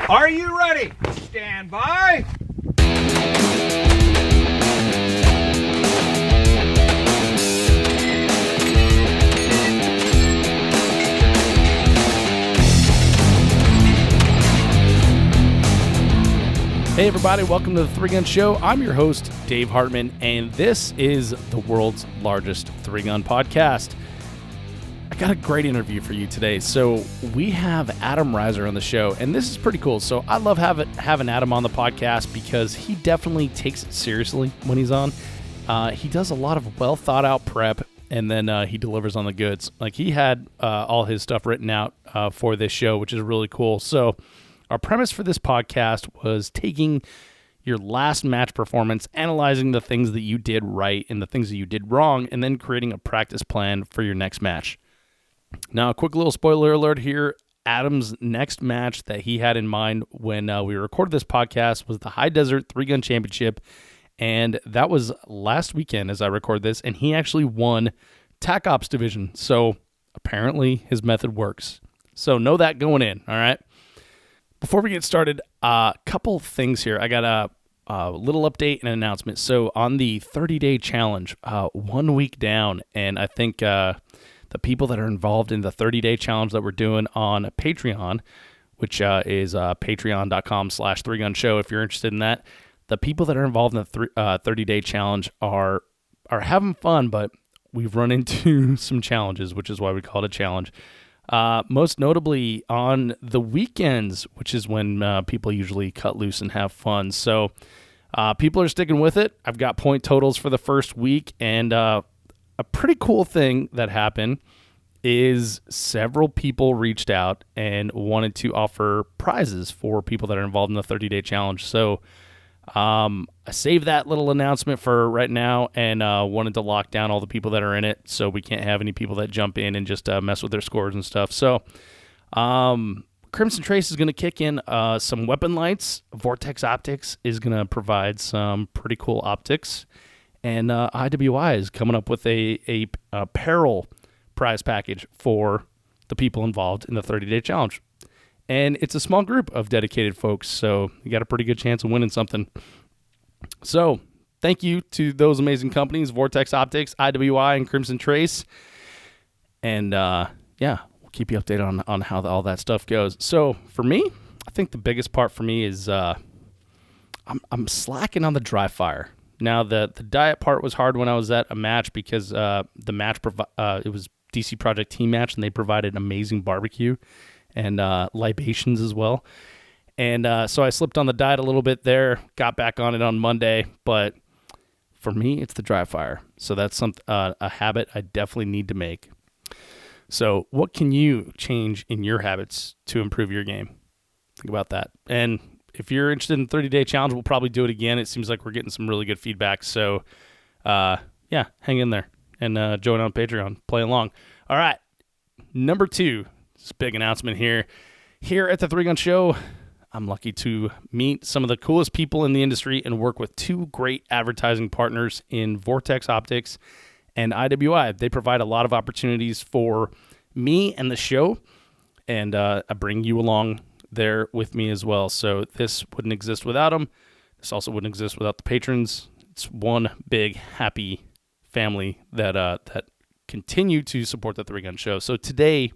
Are you ready? Stand by. Hey everybody, welcome to the Three Gun Show. I'm your host, Dave Hartman, and this is the world's largest three-gun podcast. I got a great interview for you today. So we have Adam Reiser on the show, and this is pretty cool. So I love having Adam on the podcast because he definitely takes it seriously when he's on. He does a lot of well-thought-out prep, and then he delivers on the goods. Like he had all his stuff written out for this show, which is really cool. So our premise for this podcast was taking your last match performance, analyzing the things that you did right and the things that you did wrong, and then creating a practice plan for your next match. Now, a quick little spoiler alert here. Adam's next match that he had in mind when we recorded this podcast was the High Desert Three-Gun Championship, and that was last weekend as I record this, and he actually won Tac-Ops Division. So apparently his method works. So know that going in, all right? Before we get started, a couple things here. I got a little update and an announcement. So on the 30-day challenge, 1 week down, and I think the people that are involved in the 30-day challenge that we're doing on Patreon, which is patreon.com/3gunshow if you're interested in that, the people that are involved in the 30-day challenge are having fun, but we've run into some challenges, which is why we call it a challenge. Most notably on the weekends, which is when people usually cut loose and have fun. So people are sticking with it. I've got point totals for the first week, and a pretty cool thing that happened is several people reached out and wanted to offer prizes for people that are involved in the 30-day challenge. So I saved that little announcement for right now and wanted to lock down all the people that are in it so we can't have any people that jump in and just mess with their scores and stuff. So Crimson Trace is going to kick in some weapon lights. Vortex Optics is going to provide some pretty cool optics. And IWI is coming up with a apparel prize package for the people involved in the 30-day challenge. And it's a small group of dedicated folks, so you got a pretty good chance of winning something. So thank you to those amazing companies, Vortex Optics, IWI, and Crimson Trace. And we'll keep you updated on how all that stuff goes. So for me, I think the biggest part for me is I'm slacking on the dry fire. Now, the diet part was hard when I was at a match because the match, it was DC Project Team Match, and they provided amazing barbecue and libations as well. And so I slipped on the diet a little bit there, got back on it on Monday. But for me, it's the dry fire. So that's a habit I definitely need to make. So what can you change in your habits to improve your game? Think about that. And if you're interested in the 30-day challenge, we'll probably do it again. It seems like we're getting some really good feedback. So, hang in there and join on Patreon. Play along. All right. Number 2. This big announcement here. Here at the Three Gun Show, I'm lucky to meet some of the coolest people in the industry and work with 2 great advertising partners in Vortex Optics and IWI. They provide a lot of opportunities for me and the show, and I bring you along there with me as well. So this wouldn't exist without them. This also wouldn't exist without the patrons. It's one big happy family that continue to support the Three Gun Show. So today,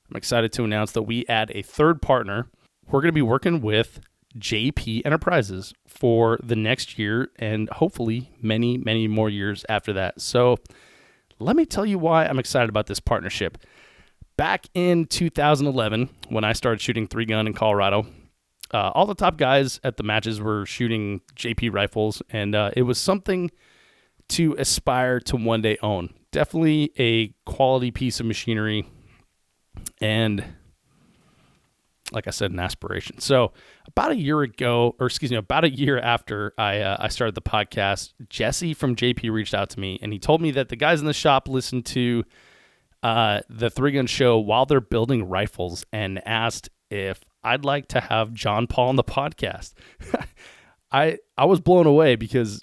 I'm excited to announce that we add a third partner. We're going to be working with JP Enterprises for the next year and hopefully many, many more years after that. So let me tell you why I'm excited about this partnership. Back in 2011, when I started shooting 3-gun in Colorado, all the top guys at the matches were shooting JP rifles, and it was something to aspire to one day own. Definitely a quality piece of machinery, and like I said, an aspiration. So about a year after I started the podcast, Jesse from JP reached out to me, and he told me that the guys in the shop listened to the Three Gun Show while they're building rifles and asked if I'd like to have John Paul on the podcast. I was blown away because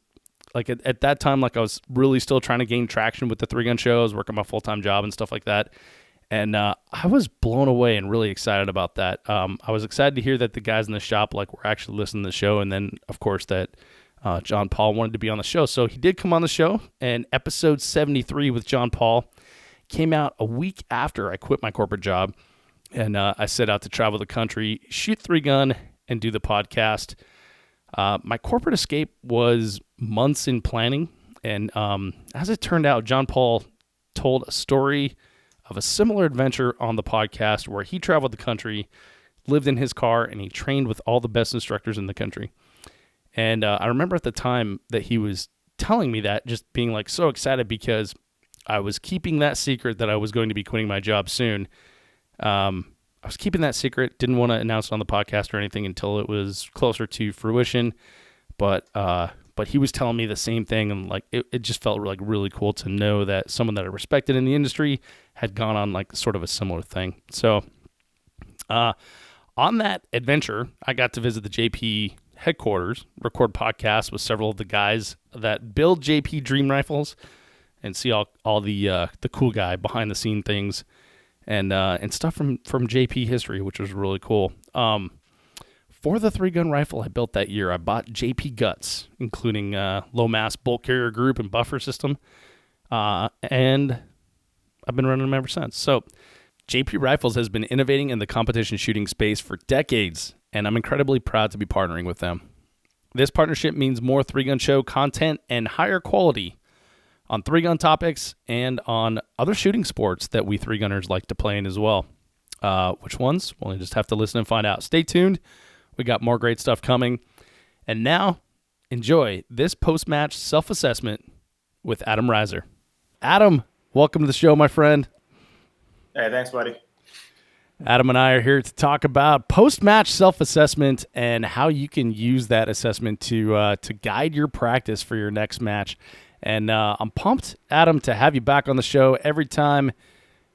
like at that time, like I was really still trying to gain traction with the Three Gun Show. I was working my full-time job and stuff like that. And I was blown away and really excited about that. I was excited to hear that the guys in the shop were actually listening to the show, and then of course that John Paul wanted to be on the show. So he did come on the show, and episode 73 with John Paul came out a week after I quit my corporate job, and I set out to travel the country, shoot 3-gun, and do the podcast. My corporate escape was months in planning, and as it turned out, John Paul told a story of a similar adventure on the podcast where he traveled the country, lived in his car, and he trained with all the best instructors in the country. And I remember at the time that he was telling me that, just being like so excited because I was keeping that secret that I was going to be quitting my job soon. I was keeping that secret, didn't want to announce it on the podcast or anything until it was closer to fruition. But he was telling me the same thing, and like it just felt like really cool to know that someone that I respected in the industry had gone on like sort of a similar thing. So on that adventure, I got to visit the JP headquarters, record podcasts with several of the guys that build JP Dream Rifles, and see all the cool guy behind the scene things and stuff from JP history, which was really cool. For the 3-gun rifle I built that year, I bought JP guts, including low mass bolt carrier group and buffer system, and I've been running them ever since. So JP Rifles has been innovating in the competition shooting space for decades, and I'm incredibly proud to be partnering with them. This partnership means more 3-gun show content and higher quality on 3-gun topics and on other shooting sports that we 3-gunners like to play in as well. Which ones? Well, you just have to listen and find out. Stay tuned. We got more great stuff coming. And now, enjoy this post-match self-assessment with Adam Reiser. Adam, welcome to the show, my friend. Hey, thanks, buddy. Adam and I are here to talk about post-match self-assessment and how you can use that assessment to guide your practice for your next match. And I'm pumped, Adam, to have you back on the show. Every time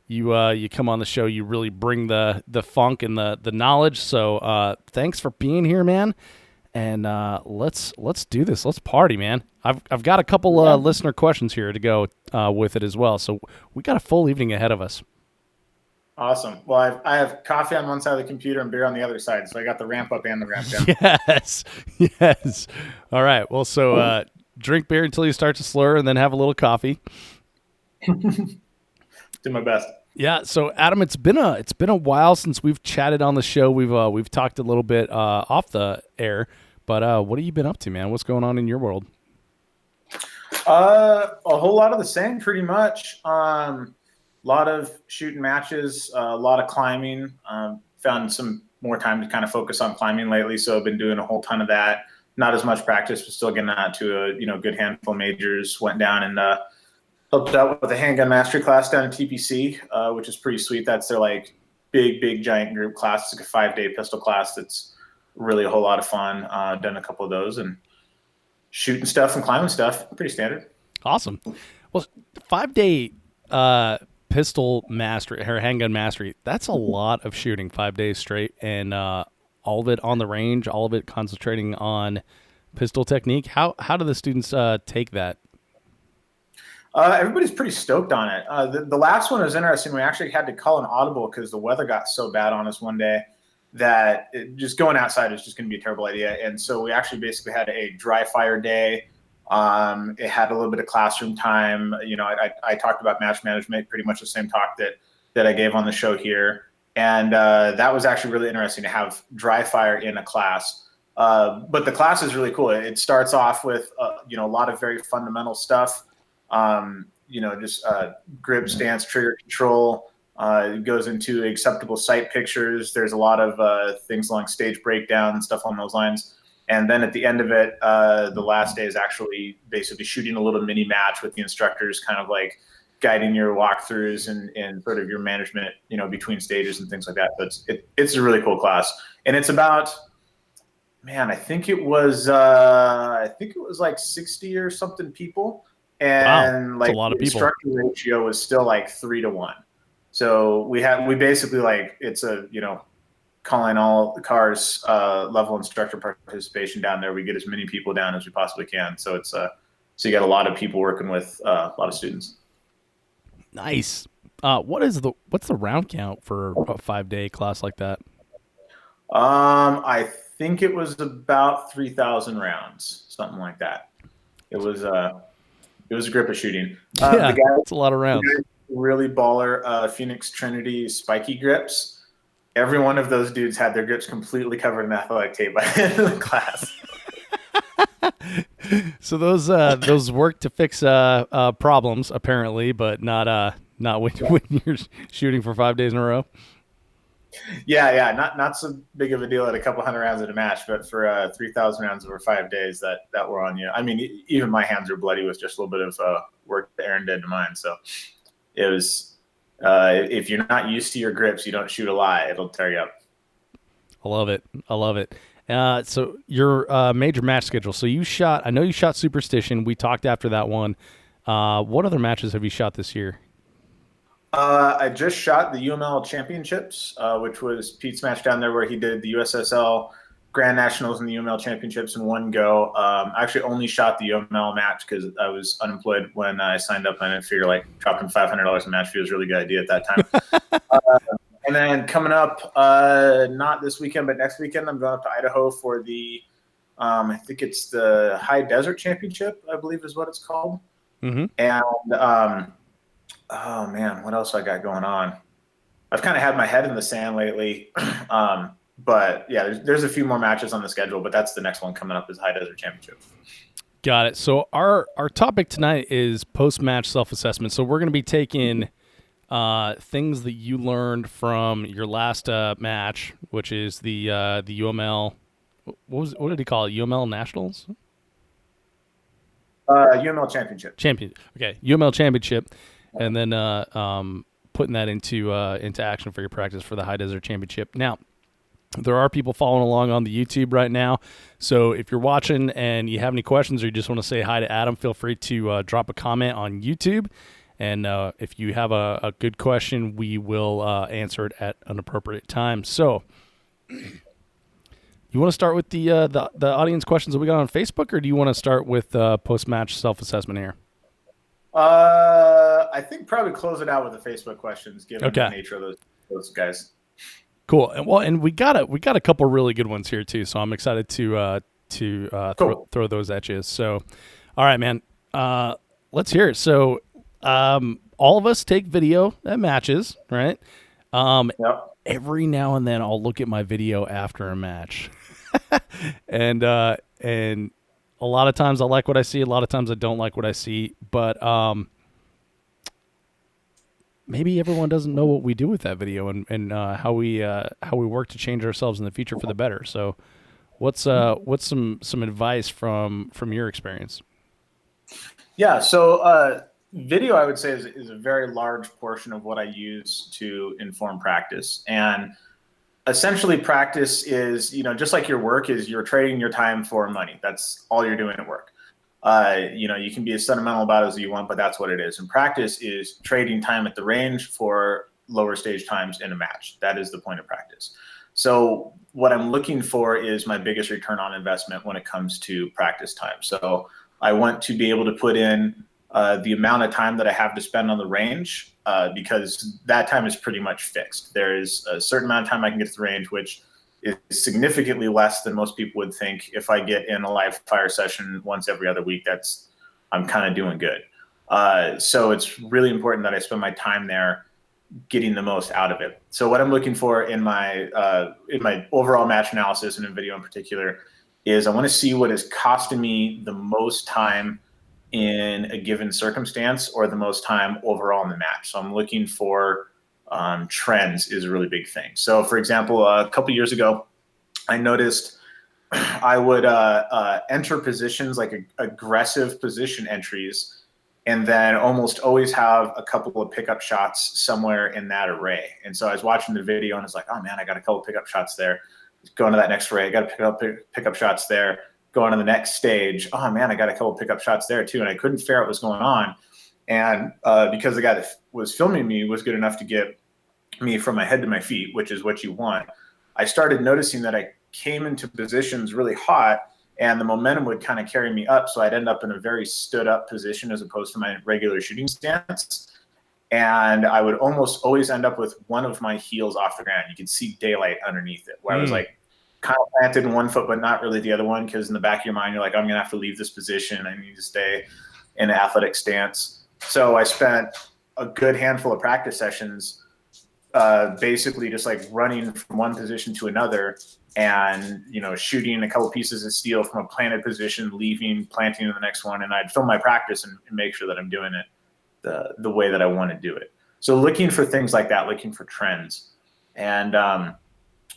you come on the show, you really bring the funk and the knowledge. So thanks for being here, man. And let's do this. Let's party, man. I've got a couple listener questions here to go with it as well. So we got a full evening ahead of us. Awesome. Well, I have coffee on one side of the computer and beer on the other side, so I got the ramp up and the ramp down. Yes. All right. Well, so drink beer until you start to slur, and then have a little coffee. Do my best. Yeah. So, Adam, it's been a while since we've chatted on the show. We've talked a little bit off the air, but what have you been up to, man? What's going on in your world? A whole lot of the same, pretty much. A lot of shooting matches, a lot of climbing. Found some more time to kind of focus on climbing lately, so I've been doing a whole ton of that. Not as much practice, but still getting out to a good handful of majors. Went down and helped out with a handgun mastery class down at TPC, which is pretty sweet. That's their like big giant group class. It's like a 5-day pistol class. That's really a whole lot of fun. Done a couple of those and shooting stuff and climbing stuff. Pretty standard. Awesome. Well, 5-day pistol mastery or handgun mastery, that's a lot of shooting 5 days straight, and all of it on the range, all of it concentrating on pistol technique. How do the students take that? Everybody's pretty stoked on it. The last one was interesting. We actually had to call an audible because the weather got so bad on us one day that just going outside is just going to be a terrible idea. And so we actually basically had a dry fire day. It had a little bit of classroom time. I talked about match management, pretty much the same talk that I gave on the show here. And that was actually really interesting to have dry fire in a class. But the class is really cool. It starts off with, a lot of very fundamental stuff. Just grip, stance, trigger control. It goes into acceptable sight pictures. There's a lot of things along stage breakdown and stuff along those lines. And then at the end of it, the last day is actually basically shooting a little mini match with the instructors, kind of like guiding your walkthroughs and sort of your management, between stages and things like that. So it's a really cool class. And it's about, man, I think it was like 60 or something people. And wow, like a lot of the people. instructor ratio was still like 3-1. So we basically like, it's calling all the cars level instructor participation down there. We get as many people down as we possibly can. So it's so you got a lot of people working with a lot of students. Nice. What's the round count for a 5-day class like that? I think it was about 3,000 rounds, something like that. It was a grip of shooting. The Yeah, guy, it's a lot of rounds. really baller, Phoenix Trinity spiky grips. Every one of those dudes had their grips completely covered in athletic tape by the end of the class. So those work to fix problems apparently, but not when you're shooting for 5 days in a row. Yeah, not so big of a deal at a couple hundred rounds at a match, but for 3,000 rounds over 5 days, that were on you. I mean, even my hands are bloody with just a little bit of work that Aaron did to mine. So it was. If you're not used to your grips, you don't shoot a lot. It'll tear you up. I love it. I love it. So your major match schedule. So I know you shot Superstition. We talked after that one. What other matches have you shot this year? I just shot the UML Championships, which was Pete's match down there where he did the USSL Grand Nationals and the UML Championships in one go. I actually only shot the UML match because I was unemployed when I signed up, and I figured like dropping $500 a match fee was a really good idea at that time. And then coming up, not this weekend, but next weekend, I'm going up to Idaho for the, I think it's the High Desert Championship, I believe is what it's called. Mm-hmm. And oh man, what else I got going on? I've kind of had my head in the sand lately. But yeah, there's a few more matches on the schedule, but that's the next one coming up is High Desert Championship. Got it. So our topic tonight is post-match self-assessment. So we're going to be taking things that you learned from your last match, which is the UML. What did he call it? UML Nationals? UML Championship. Okay, UML Championship, and then putting that into action for your practice for the High Desert Championship. Now, there are people following along on the YouTube right now, so if you're watching and you have any questions or you just want to say hi to Adam, feel free to drop a comment on YouTube. And if you have a good question, we will answer it at an appropriate time. So, you want to start with the audience questions that we got on Facebook, or do you want to start with post-match self-assessment here? I think probably close it out with the Facebook questions, given the nature of those guys. Cool. And we got a couple really good ones here too. So I'm excited to throw those at you. So, all right, man. Let's hear it. So, all of us take video at matches, right? Yep. Every now and then I'll look at my video after a match. and a lot of times I like what I see, a lot of times I don't like what I see, but maybe everyone doesn't know what we do with that video and how we work to change ourselves in the future for the better. So what's some advice from your experience? Yeah, so video, I would say, is a very large portion of what I use to inform practice. And essentially practice is, just like your work is, you're trading your time for money. That's all you're doing at work. You can be as sentimental about it as you want, but that's what it is. And practice is trading time at the range for lower stage times in a match. That is the point of practice. So what I'm looking for is my biggest return on investment when it comes to practice time. So I want to be able to put in the amount of time that I have to spend on the range, because that time is pretty much fixed. There is a certain amount of time I can get to the range, which is significantly less than most people would think. If I get in a live fire session once every other week, I'm kind of doing good. So it's really important that I spend my time there getting the most out of it. So what I'm looking for in my overall match analysis, and in video in particular, is I want to see what is costing me the most time in a given circumstance, or the most time overall in the match. So I'm looking for trends is a really big thing. So for example, a couple years ago, I noticed I would enter positions like aggressive position entries, and then almost always have a couple of pickup shots somewhere in that array. And so I was watching the video and it's like, oh man, I got a couple pickup shots there. Going to that next array, I got to pick up shots there. Going to the next stage, oh man, I got a couple pickup shots there too. And I couldn't figure out what was going on. And because the guy that was filming me was good enough to get me from my head to my feet, which is what you want, I started noticing that I came into positions really hot and the momentum would kind of carry me up. So I'd end up in a very stood up position as opposed to my regular shooting stance. and I would almost always end up with one of my heels off the ground. You could see daylight underneath it, where I was like kind of planted in one foot, but not really the other one, because in the back of your mind, you're like, I'm going to have to leave this position. I need to stay in an athletic stance. So I spent a good handful of practice sessions basically just like running from one position to another and, shooting a couple pieces of steel from a planted position, leaving, planting in the next one. And I'd film my practice and make sure that I'm doing it the way that I want to do it. So looking for things like that, looking for trends. And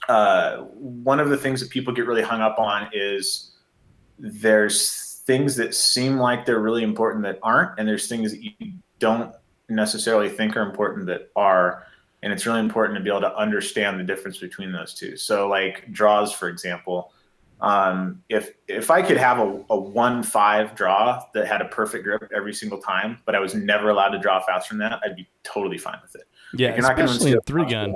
one of the things that people get really hung up on is there's things that seem like they're really important that aren't, and there's things that you don't necessarily think are important that are. And it's really important to be able to understand the difference between those two. So like draws, for example, if I could have a 1-5 draw that had a perfect grip every single time, but I was never allowed to draw faster than that, I'd be totally fine with it. Yeah, like, you're not especially in 3-gun.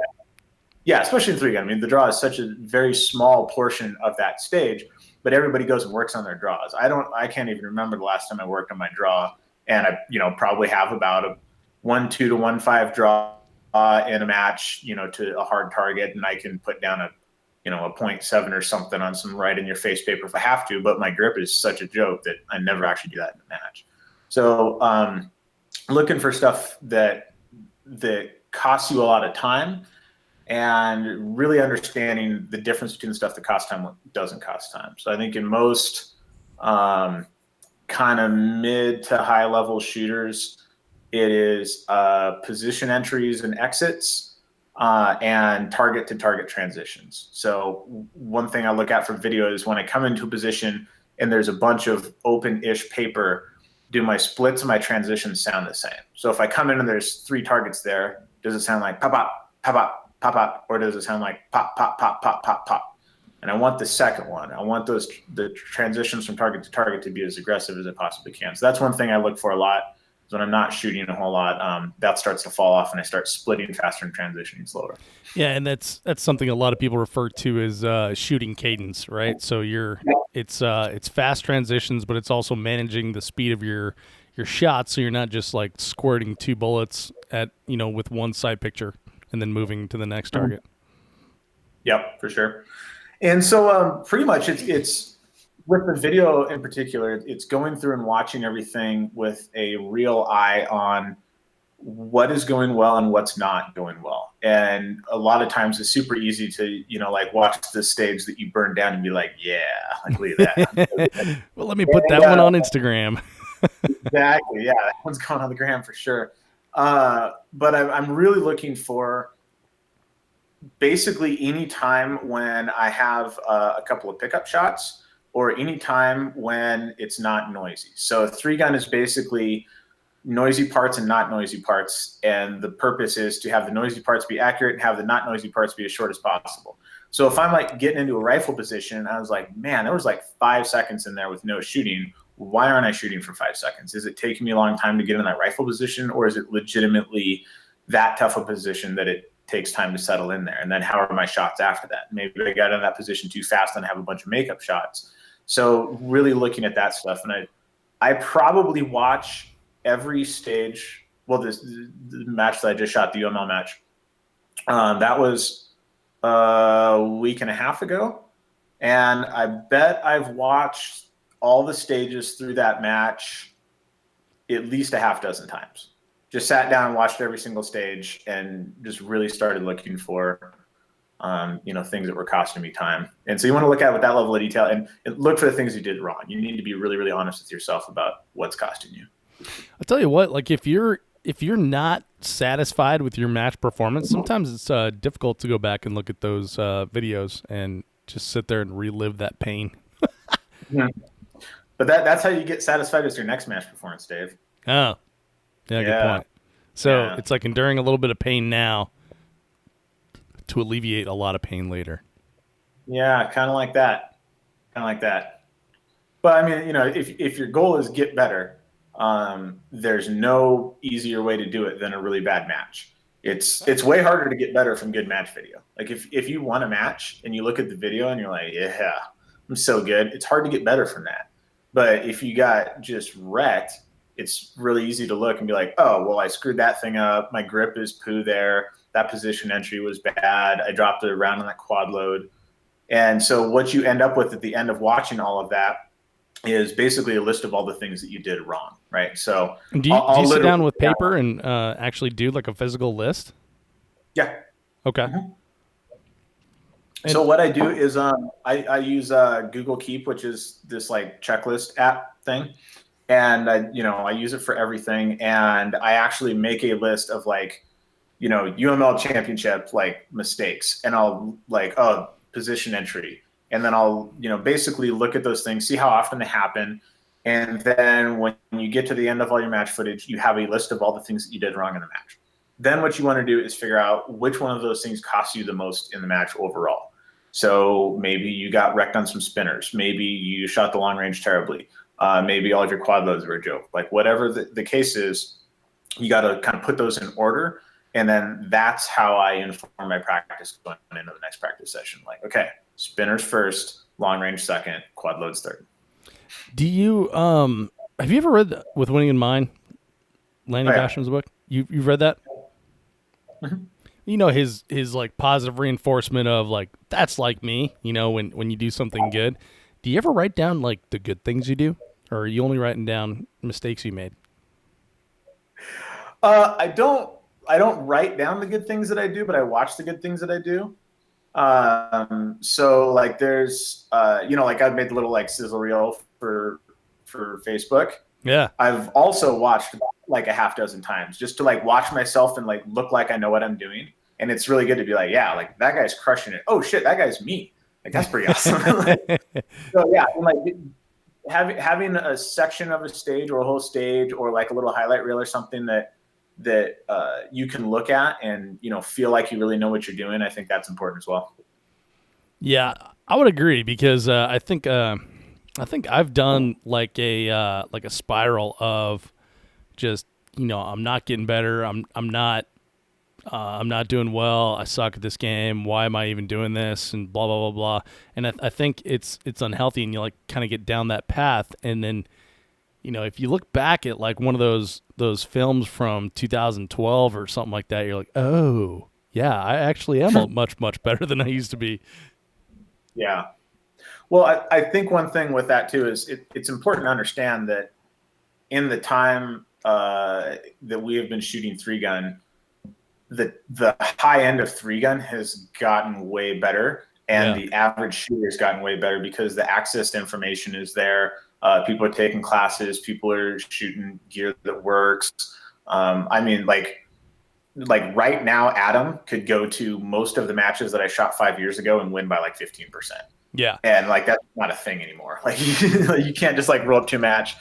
Yeah, especially in 3-gun. I mean, the draw is such a very small portion of that stage, but everybody goes and works on their draws. I can't even remember the last time I worked on my draw, and I probably have about a 1-2 to 1-5 draw in a match, to a hard target, and I can put down a 0.7 or something on some right in your face paper if I have to, but my grip is such a joke that I never actually do that in a match. So looking for stuff that costs you a lot of time, and really understanding the difference between the stuff that costs time and what doesn't cost time. So I think in most kind of mid to high level shooters, it is position entries and exits, and target to target transitions. So one thing I look at for video is when I come into a position and there's a bunch of open-ish paper, do my splits and my transitions sound the same? So if I come in and there's 3 targets there, does it sound like pop, pop, pop, pop, pop, pop, or does it sound like pop, pop, pop, pop, pop, pop? And I want the second one. I want the transitions from target to target to be as aggressive as I possibly can. So that's one thing I look for a lot. When I'm not shooting a whole lot, that starts to fall off and I start splitting faster and transitioning slower. Yeah, and that's something a lot of people refer to as shooting cadence, right? So it's fast transitions, but it's also managing the speed of your shots, so you're not just like squirting 2 bullets at with one side picture and then moving to the next target. Yep, for sure. And so pretty much it's with the video in particular, it's going through and watching everything with a real eye on what is going well and what's not going well. And a lot of times it's super easy to, like watch the stage that you burn down and be like, yeah, like look at that. Well, let me put that one on Instagram. Exactly. Yeah, that one's going on the gram for sure. But I'm really looking for basically any time when I have a couple of pickup shots, or any time when it's not noisy. So 3-gun is basically noisy parts and not noisy parts. And the purpose is to have the noisy parts be accurate and have the not noisy parts be as short as possible. So if I'm like getting into a rifle position, I was like, man, there was like 5 seconds in there with no shooting. Why aren't I shooting for 5 seconds? Is it taking me a long time to get in that rifle position, or is it legitimately that tough a position that it takes time to settle in there? And then how are my shots after that? Maybe I got in that position too fast and have a bunch of makeup shots. So really looking at that stuff. And I probably watch every stage. Well, the match that I just shot, the UML match, that was a week and a half ago. And I bet I've watched all the stages through that match at least a half dozen times. Just sat down and watched every single stage and just really started looking for things that were costing me time. And so you want to look at it with that level of detail and look for the things you did wrong. You need to be really, really honest with yourself about what's costing you. I'll tell you what, like if you're not satisfied with your match performance, sometimes it's difficult to go back and look at those videos and just sit there and relive that pain. Yeah. But that's how you get satisfied with your next match performance, Dave. Oh, yeah, good point. So it's like enduring a little bit of pain now to alleviate a lot of pain later. Yeah, kind of like that. But I mean, if your goal is get better, there's no easier way to do it than a really bad match. It's way harder to get better from good match video. Like if you won a match and you look at the video and you're like, yeah, I'm so good, it's hard to get better from that. But if you got just wrecked, it's really easy to look and be like, oh, well, I screwed that thing up. My grip is poo there. That position entry was bad. I dropped it around on that quad load. And so what you end up with at the end of watching all of that is basically a list of all the things that you did wrong, right? So Do you sit down with paper and actually do like a physical list? Yeah. Okay. Mm-hmm. So what I do is I use Google Keep, which is this like checklist app thing. And I use it for everything. And I actually make a list of like, UML championship, like mistakes. And I'll like, position entry. And then I'll, basically look at those things, see how often they happen. And then when you get to the end of all your match footage, you have a list of all the things that you did wrong in the match. Then what you want to do is figure out which one of those things cost you the most in the match overall. So maybe you got wrecked on some spinners. Maybe you shot the long range terribly. Maybe all of your quad loads were a joke. Like whatever the case is, you got to kind of put those in order. And then that's how I inform my practice going into the next practice session. Like, okay, spinners first, long range second, quad loads third. Do you have you ever read With Winning in Mind, Lanny Basham's book? You've read that? Mm-hmm. His like positive reinforcement of like, that's like me, when you do something good. Do you ever write down like the good things you do, or are you only writing down mistakes you made? I don't write down the good things that I do, but I watch the good things that I do. So like there's like I've made the little like sizzle reel for Facebook. Yeah. I've also watched like a half dozen times just to like watch myself and like look like I know what I'm doing. And it's really good to be like, yeah, like that guy's crushing it. Oh shit, that guy's me. Like that's pretty awesome. So yeah, and, like having a section of a stage or a whole stage or like a little highlight reel or something that you can look at and feel like you really know what you're doing. I think that's important as well. Yeah, I would agree because I think I've done like a spiral of just I'm not getting better. I'm not doing well. I suck at this game. Why am I even doing this? And blah blah blah blah. And I think it's unhealthy, and you like kind of get down that path, and then if you look back at like one of those films from 2012 or something like that, you're like, oh yeah, I actually am much better than I used to be. Yeah. Well, I think one thing with that too is it's important to understand that in the time that we have been shooting 3-gun, the high end of 3-gun has gotten way better, and the average shooter has gotten way better because the access to information is there. People are taking classes. People are shooting gear that works. I mean, like right now, Adam could go to most of the matches that I shot 5 years ago and win by like 15%. Yeah. And like that's not a thing anymore. Like you can't just like roll up to a match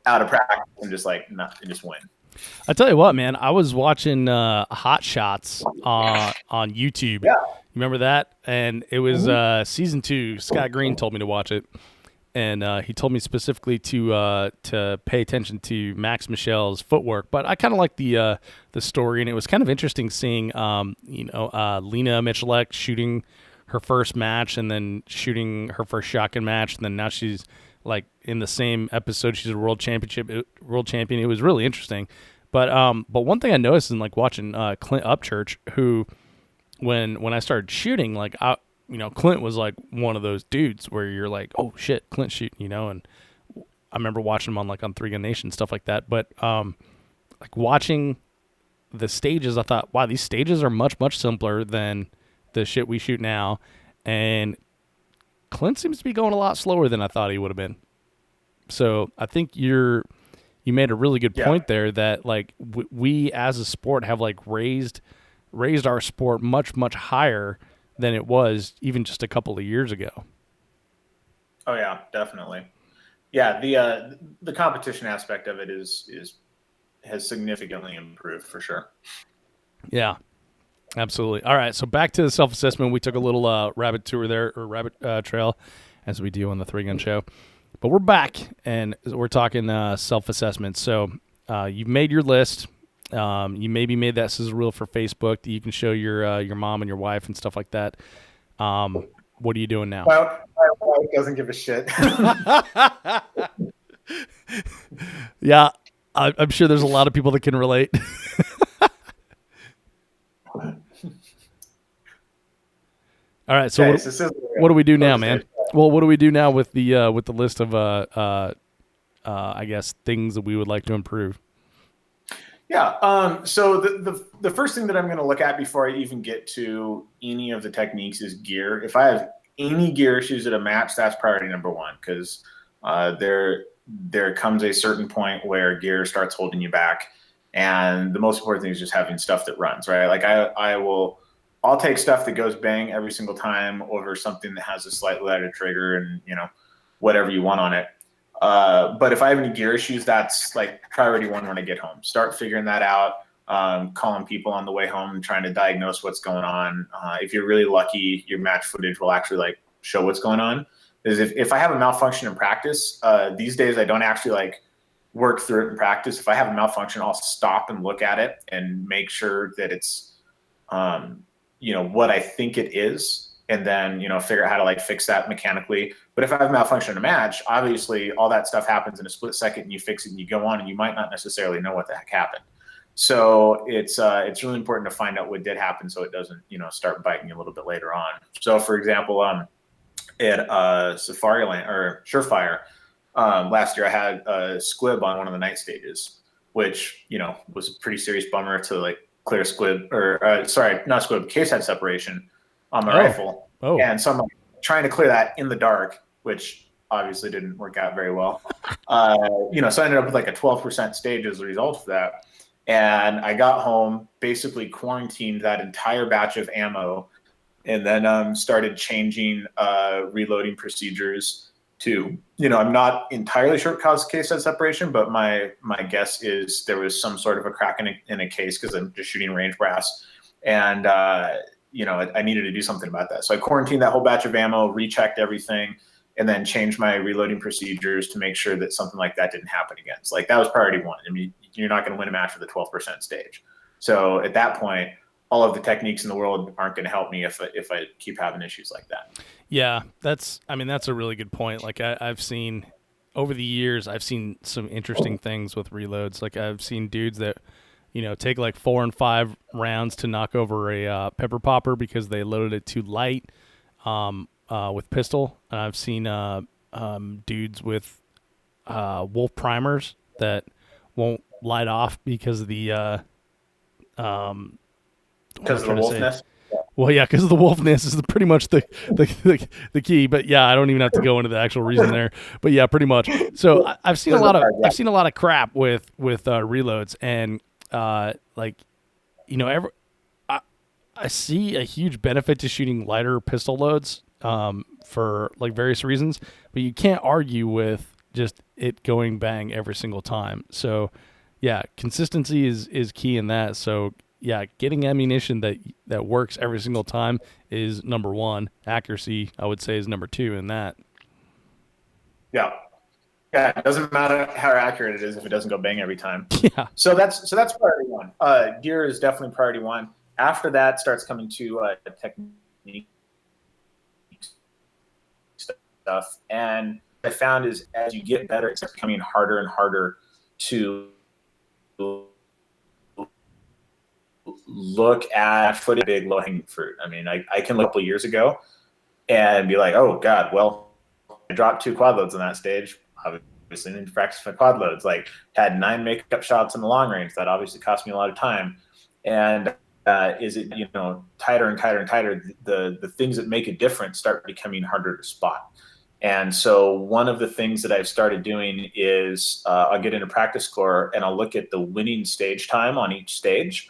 out of practice and just like just win. I tell you what, man, I was watching Hot Shots on YouTube. Yeah. You remember that? And it was season 2. Scott Green told me to watch it. And he told me specifically to pay attention to Max Michel's footwork. But I kind of like the story, and it was kind of interesting seeing Lena Michelek shooting her first match and then shooting her first shotgun match, and then now she's like in the same episode she's a world champion. It was really interesting. But one thing I noticed in like watching Clint Upchurch, who when I started shooting, like Clint was like one of those dudes where you're like, oh shit, Clint shooting, and I remember watching him on 3-Gun Nation, stuff like that. But like watching the stages, I thought, wow, these stages are much simpler than the shit we shoot now. And Clint seems to be going a lot slower than I thought he would have been. So I think you made a really good point there that like we as a sport have like raised our sport much higher than it was even just a couple of years ago. Oh yeah, definitely. Yeah, the competition aspect of it has significantly improved for sure. Yeah, absolutely. All right, so back to the self-assessment. We took a little rabbit tour there, or rabbit trail, as we do on the 3-Gun Show. But we're back, and we're talking self-assessment. So you've made your list. You maybe made that sizzle reel for Facebook that you can show your mom and your wife and stuff like that. What are you doing now? Well, my wife doesn't give a shit. Yeah, I'm sure there's a lot of people that can relate. All right, so Okay, what do we do now, focus man? stage. Well, what do we do now with the list of I guess things that we would like to improve? Yeah. So the first thing that I'm going to look at before I even get to any of the techniques is gear. If I have any gear issues at a match, that's priority number one, because there comes a certain point where gear starts holding you back, and the most important thing is just having stuff that runs, right? Like I'll take stuff that goes bang every single time over something that has a slightly lighter trigger and whatever you want on it. But if I have any gear issues, that's like priority one when I get home. Start figuring that out, calling people on the way home and trying to diagnose what's going on. If you're really lucky, your match footage will actually like show what's going on. Because if I have a malfunction in practice, these days I don't actually like work through it in practice. If I have a malfunction, I'll stop and look at it and make sure that it's what I think it is, and then figure out how to like fix that mechanically. But if I have a malfunction in a match, obviously all that stuff happens in a split second, and you fix it and you go on, and you might not necessarily know what the heck happened. So it's really important to find out what did happen, so it doesn't start biting you a little bit later on. So for example, at Safari Land or Surefire last year, I had a squib on one of the night stages, which was a pretty serious bummer to like clear squib, or sorry, not squib, case head separation on my rifle. Oh. And so I'm like, trying to clear that in the dark, which obviously didn't work out very well. So I ended up with like a 12% stage as a result of that. And I got home, basically quarantined that entire batch of ammo, and then started changing reloading procedures to, I'm not entirely sure what caused case head separation, but my guess is there was some sort of a crack in a case because I'm just shooting range brass. And, I needed to do something about that. So I quarantined that whole batch of ammo, rechecked everything, and then changed my reloading procedures to make sure that something like that didn't happen again. So like that was priority one. I mean, you're not going to win a match with a 12% stage. So at that point, all of the techniques in the world aren't going to help me if I keep having issues like that. Yeah, that's a really good point. Like I've seen over the years, I've seen some interesting things with reloads. Like I've seen dudes that take like 4 and 5 rounds to knock over a pepper popper because they loaded it too light with pistol. And I've seen dudes with wolf primers that won't light off because of the because of the wolfness. Well, yeah, because the wolfness is pretty much the key. But yeah, I don't even have to go into the actual reason there. But yeah, pretty much. So I've seen a lot of crap with reloads, and I see a huge benefit to shooting lighter pistol loads for like various reasons, but you can't argue with just it going bang every single time. So yeah, consistency is key in that. So yeah, getting ammunition that works every single time is number one. Accuracy, I would say, is number two in that. Yeah. Yeah, it doesn't matter how accurate it is if it doesn't go bang every time. Yeah. So that's priority one. Gear is definitely priority one. After that starts coming to technique stuff. And what I found is as you get better, it's becoming harder and harder to look at footage, big low-hanging fruit. I mean, I can look a couple years ago and be like, oh God, well, I dropped 2 quad loads on that stage. Obviously didn't practice my quad loads. Like had 9 makeup shots in the long range. That obviously cost me a lot of time. And is it tighter and tighter and tighter? The things that make a difference start becoming harder to spot. And so one of the things that I've started doing is I'll get into practice core and I'll look at the winning stage time on each stage,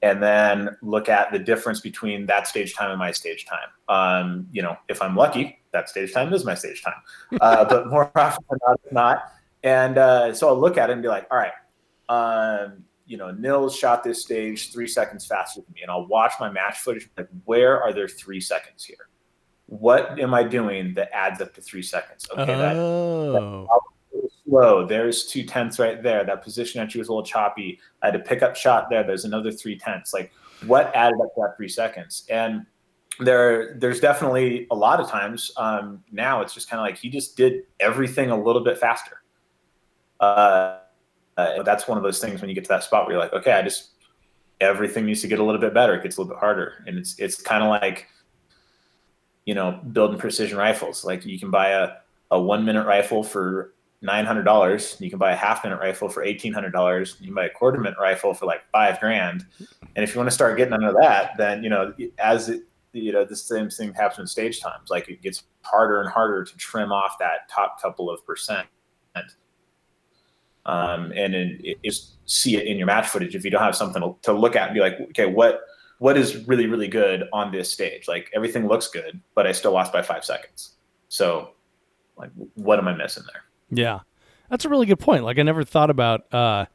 and then look at the difference between that stage time and my stage time. If I'm lucky, that stage time is my stage time. But more often than not, it's not. And so I'll look at it and be like, all right, Nils shot this stage 3 seconds faster than me. And I'll watch my match footage, like, where are there 3 seconds here? What am I doing that adds up to 3 seconds? Okay, that was slow. There's 2/10 right there. That position entry was a little choppy. I had a pickup shot there. There's another 3/10. Like, what added up to that 3 seconds? And there's definitely a lot of times now it's just kind of like he just did everything a little bit faster. that's one of those things when you get to that spot where you're like, okay, everything needs to get a little bit better. It gets a little bit harder. And it's kind of like, building precision rifles. Like you can buy a 1 minute rifle for $900. You can buy a half-minute rifle for $1,800. You can buy a quarter-minute rifle for like $5,000. And if you want to start getting under that, then the same thing happens in stage times. Like it gets harder and harder to trim off that top couple of percent. And it just see it in your match footage if you don't have something to look at and be like, okay, what is really, really good on this stage? Like everything looks good, but I still lost by 5 seconds. So like, what am I missing there? Yeah, that's a really good point. Like I never thought about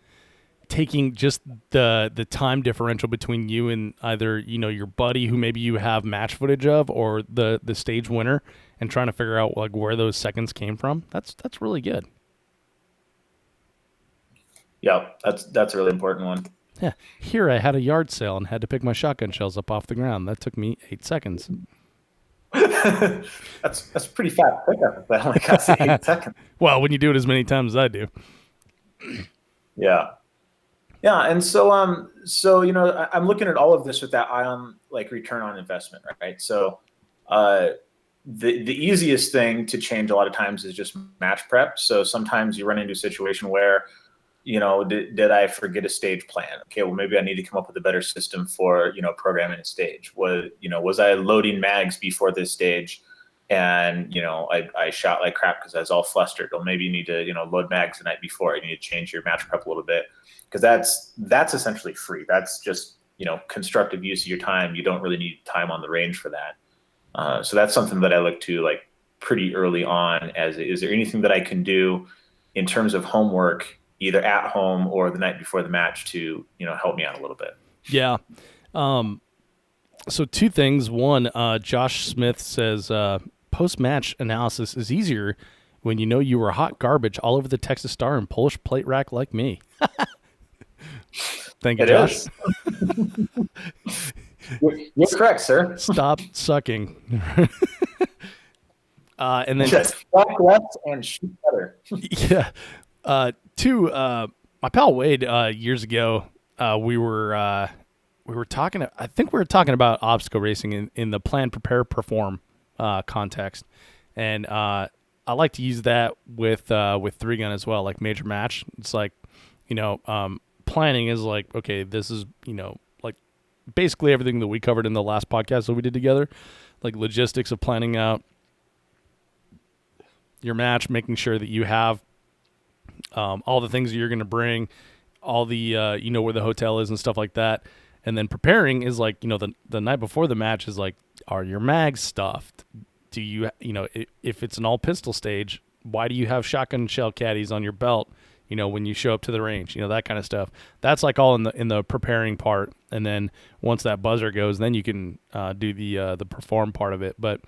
taking just the time differential between you and either, your buddy who maybe you have match footage of or the stage winner and trying to figure out like where those seconds came from. That's really good. Yeah, that's a really important one. Yeah. Here I had a yard sale and had to pick my shotgun shells up off the ground. That took me 8 seconds. That's pretty fast pickup. That only costs 8 seconds. Well, when you do it as many times as I do. Yeah. Yeah, and so I'm looking at all of this with that eye on like return on investment, right? So the easiest thing to change a lot of times is just match prep. So sometimes you run into a situation where did I forget a stage plan? Okay, well, maybe I need to come up with a better system for, programming a stage. Was I loading mags before this stage and, I shot like crap because I was all flustered? Well, maybe you need to, load mags the night before. You need to change your match prep a little bit because that's essentially free. That's just, constructive use of your time. You don't really need time on the range for that. So that's something that I look to like pretty early on is there anything that I can do in terms of homework either at home or the night before the match to, help me out a little bit. Yeah. So 2 things. One, Josh Smith says, post-match analysis is easier when you were hot garbage all over the Texas Star and Polish plate rack like me. Thank you, Josh. You're correct, sir. Stop sucking. And then just walk left and shoot better. Yeah. 2, my pal Wade, years ago, we were talking. I think we were talking about obstacle racing in the plan, prepare, perform context, and I like to use that with 3-gun as well, like major match. It's like, planning is like, okay, this is like basically everything that we covered in the last podcast that we did together, like logistics of planning out your match, making sure that you have all the things that you're going to bring, all the, where the hotel is and stuff like that. And then preparing is like, the night before the match is like, are your mags stuffed? Do you, if it's an all pistol stage, why do you have shotgun shell caddies on your belt, when you show up to the range, that kind of stuff. That's like all in the preparing part. And then once that buzzer goes, then you can do the perform part of it. But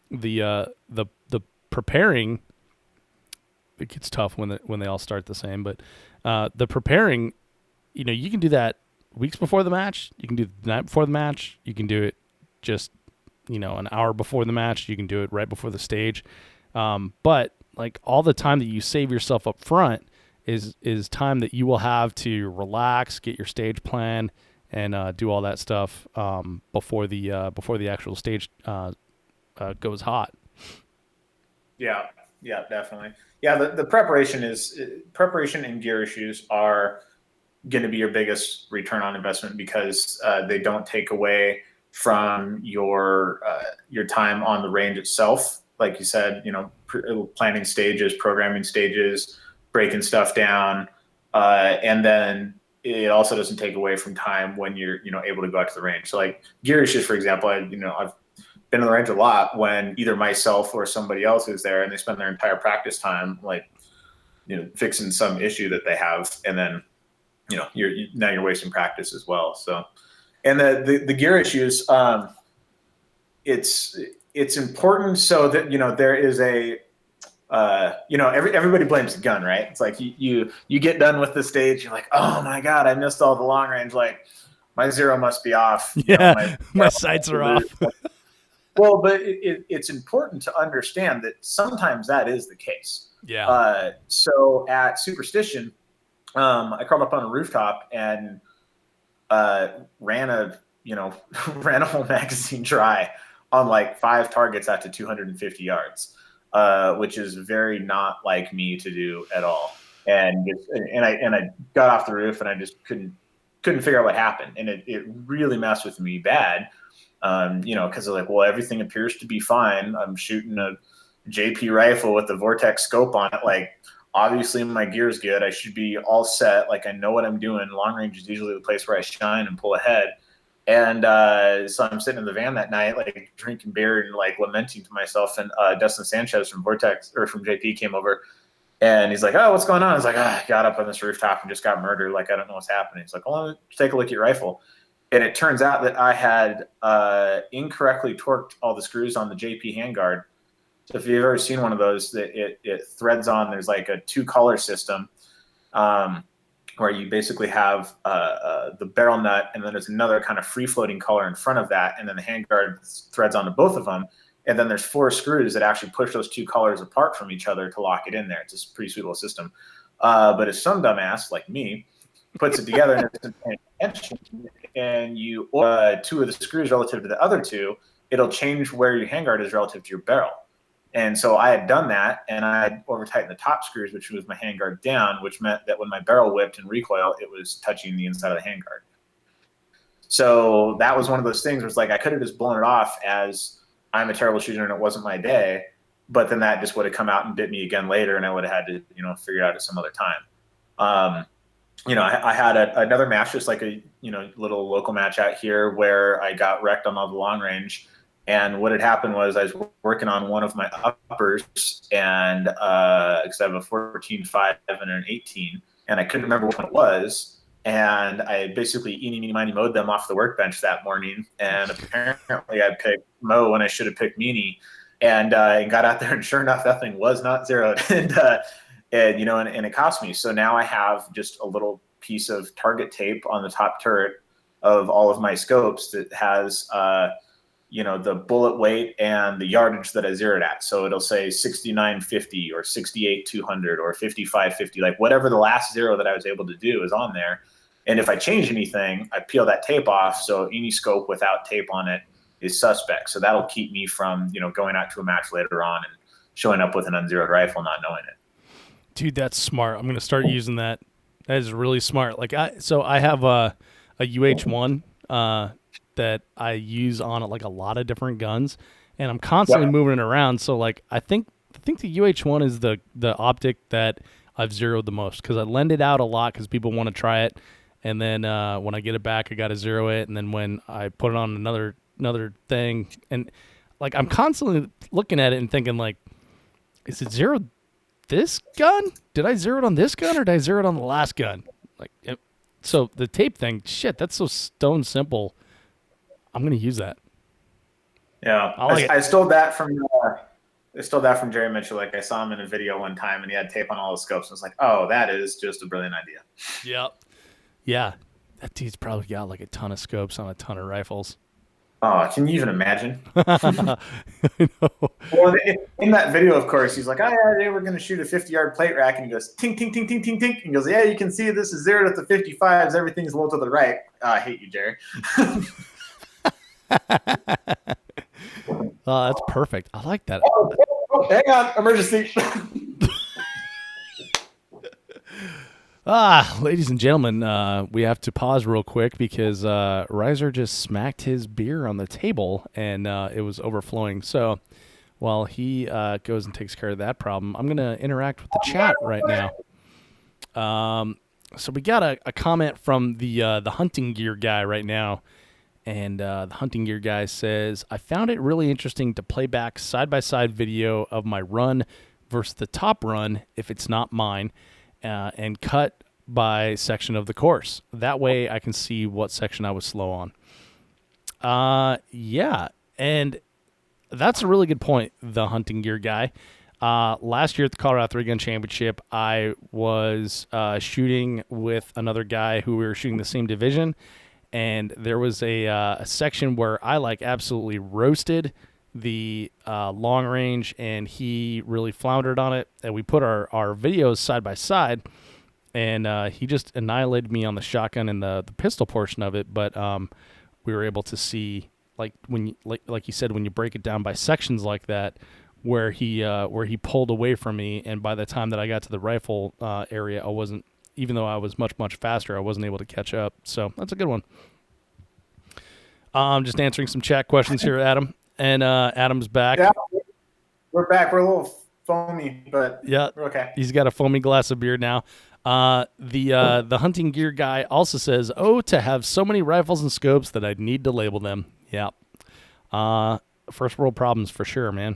the preparing, it gets tough when they all start the same, but the preparing, you can do that weeks before the match. You can do it the night before the match. You can do it just, an hour before the match. You can do it right before the stage. But like all the time that you save yourself up front is time that you will have to relax, get your stage plan, and do all that stuff before the actual stage goes hot. Yeah, definitely. Yeah, the preparation and gear issues are going to be your biggest return on investment because they don't take away from your time on the range itself. Like you said, planning stages, programming stages, breaking stuff down, and then it also doesn't take away from time when you're able to go out to the range. So like gear issues, for example, I've been on the range a lot when either myself or somebody else is there and they spend their entire practice time fixing some issue that they have, and then you're wasting practice as well. So, and the gear issues, it's important so that there is a everybody blames the gun, right? It's like you get done with the stage, you're like, oh my god, I missed all the long range, like my zero must be off. Yeah, my sights are off. Well, but it's important to understand that sometimes that is the case. Yeah. So at Superstition, I crawled up on a rooftop and ran a ran a whole magazine dry on like 5 targets out to 250 yards, which is very not like me to do at all. And I got off the roof and I just couldn't figure out what happened, and it really messed with me bad. Because like, well, everything appears to be fine. I'm shooting a JP rifle with the Vortex scope on it. Like, obviously my gear's good. I should be all set. Like, I know what I'm doing. Long range is usually the place where I shine and pull ahead. And so I'm sitting in the van that night, like drinking beer and like lamenting to myself. And Dustin Sanchez from JP came over, and he's like, "Oh, what's going on?" I was like, I got up on this rooftop and just got murdered. Like, I don't know what's happening. He's like, "Well, let's take a look at your rifle." And it turns out that I had incorrectly torqued all the screws on the JP handguard. So if you've ever seen one of those, that it threads on, there's like a 2-color system where you basically have the barrel nut, and then there's another kind of free-floating color in front of that, and then the handguard threads onto both of them. And then there's 4 screws that actually push those 2 colors apart from each other to lock it in there. It's a pretty sweet little system. But if some dumbass like me puts it together and isn't paying attention, and you 2 of the screws relative to the other 2, it'll change where your handguard is relative to your barrel. And so I had done that, and I had over-tightened the top screws, which was my handguard down, which meant that when my barrel whipped and recoil, it was touching the inside of the handguard. So that was one of those things where it's like I could have just blown it off as I'm a terrible shooter and it wasn't my day, but then that just would have come out and bit me again later, and I would have had to, figure it out at some other time. I had another match, just like a little local match out here, where I got wrecked on all the long range. And what had happened was I was working on one of my uppers, and because I have a 14.5 and an 18, and I couldn't remember what it was. And I basically eeny, meeny, miny mowed them off the workbench that morning. And apparently I picked Mo when I should have picked Meanie, and got out there, and sure enough, that thing was not zeroed. and it cost me. So now I have just a little piece of target tape on the top turret of all of my scopes that has the bullet weight and the yardage that I zeroed at. So it'll say 6950 or 68-200 or 5550, like whatever the last zero that I was able to do is on there. And if I change anything, I peel that tape off. So any scope without tape on it is suspect. So that'll keep me from, going out to a match later on and showing up with an unzeroed rifle, not knowing it. Dude, that's smart. I'm going to start using that. That is really smart. Like I have a UH-1 that I use on like a lot of different guns, and I'm constantly moving it around. So like I think the UH-1 is the optic that I've zeroed the most, because I lend it out a lot because people want to try it, and then when I get it back, I got to zero it, and then when I put it on another thing, and like I'm constantly looking at it and thinking like, is it zeroed this gun? Did I zero it on this gun, or did I zero it on the last gun? Like, so the tape thing, shit, that's so stone simple. I'm gonna use that. Yeah, I stole that from Jerry Mitchell. Like, I saw him in a video one time, and he had tape on all the scopes. And I was like, oh, that is just a brilliant idea. Yep. Yeah, that dude's probably got like a ton of scopes on a ton of rifles. Oh, can you even imagine? I know. Well, in that video, of course, he's like, "Oh yeah, they were going to shoot a 50-yard plate rack," and he goes, "Tink, tink, tink, tink, tink, tink," and he goes, "Yeah, you can see this is zeroed at the 55s. Everything's low to the right." I hate you, Jerry. Oh, that's perfect. I like that. Oh, hang on, emergency. Ladies and gentlemen, we have to pause real quick because Riser just smacked his beer on the table, and it was overflowing. So while he goes and takes care of that problem, I'm going to interact with the chat right now. So we got a comment from the hunting gear guy right now. And the hunting gear guy says, I found it really interesting to play back side-by-side video of my run versus the top run, if it's not mine, and cut by section of the course. That way I can see what section I was slow on. Yeah, and that's a really good point, the hunting gear guy. Last year at the Colorado 3-Gun Championship, I was shooting with another guy who we were shooting the same division, and there was a section where I like absolutely roasted the long range, and he really floundered on it. And we put our videos side by side, and he just annihilated me on the shotgun and the pistol portion of it. But we were able to see, like when you, like you said, when you break it down by sections like that, where he pulled away from me, and by the time that I got to the rifle area, I wasn't, even though I was much faster, I wasn't able to catch up. So that's a good one. I'm just answering some chat questions here, Adam, and Adam's back. Yeah, we're back. We're a little foamy, but yeah, we're okay. He's got a foamy glass of beer now. The hunting gear guy also says, "Oh, to have so many rifles and scopes that I'd need to label them." Yeah, first world problems for sure, man.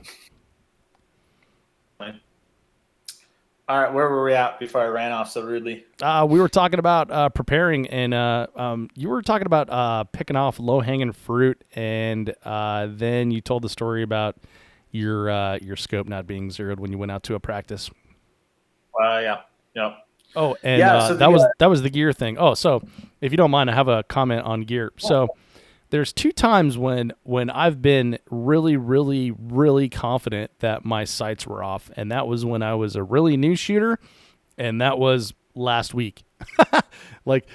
All right, where were we at before I ran off so rudely? We were talking about preparing, and you were talking about picking off low-hanging fruit, and then you told the story about your scope not being zeroed when you went out to a practice. Yeah. Oh, and yeah, so that was the gear thing. Oh, so if you don't mind, I have a comment on gear. So there's 2 times when I've been really, really, really confident that my sights were off, and that was when I was a really new shooter, and that was last week. Like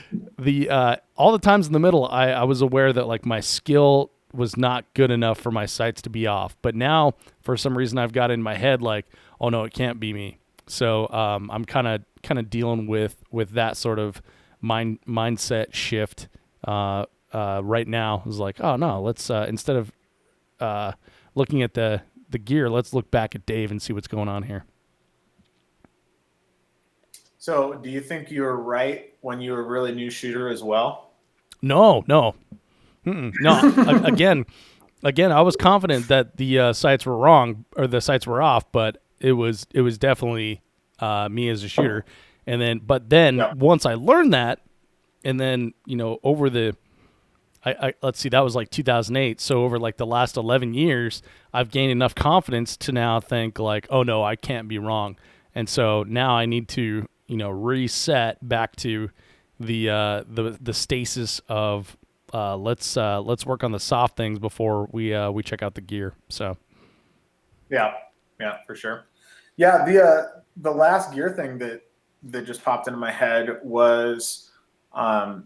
all the times in the middle, I was aware that like my skill was not good enough for my sights to be off. But now, for some reason, I've got in my head like, oh no, it can't be me. So I'm kind of dealing with that sort of mindset shift. Right now is like, oh no, let's instead of looking at the gear, let's look back at Dave and see what's going on here. So do you think you were right when you were a really new shooter as well? No. Again, I was confident that the sights were wrong or the sights were off, but it was definitely me as a shooter. And then once I learned that, and then over the let's see, that was like 2008. So over like the last 11 years, I've gained enough confidence to now think like, oh no, I can't be wrong. And so now I need to, reset back to the stasis of let's work on the soft things before we check out the gear. So yeah, for sure. Yeah, the last gear thing that just popped into my head was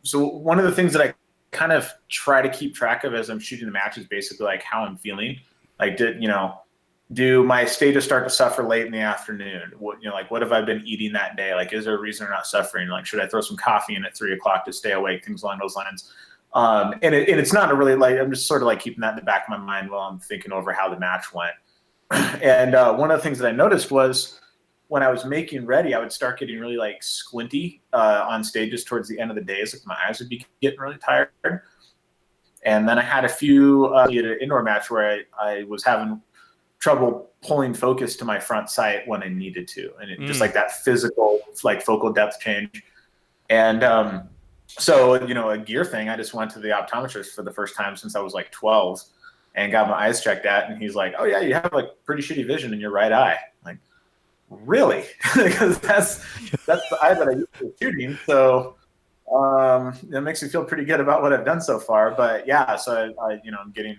so one of the things that I kind of try to keep track of as I'm shooting the match is basically like how I'm feeling. Like, do my stages start to suffer late in the afternoon? What have I been eating that day? Like, is there a reason I'm not suffering? Like, should I throw some coffee in at 3:00 to stay awake? Things along those lines. And it's not a really like, I'm just sort of like keeping that in the back of my mind while I'm thinking over how the match went. And one of the things that I noticed was when I was making ready, I would start getting really like squinty on stages towards the end of the days. Like my eyes would be getting really tired. And then I had a few at an indoor match where I was having trouble pulling focus to my front sight when I needed to. And it just like that physical, like focal depth change. And so, a gear thing, I just went to the optometrist for the first time since I was like 12 and got my eyes checked at. And he's like, oh yeah, you have like pretty shitty vision in your right eye. I'm like, really? Because that's the eye that I use for shooting. So it makes me feel pretty good about what I've done so far. But yeah, so I'm getting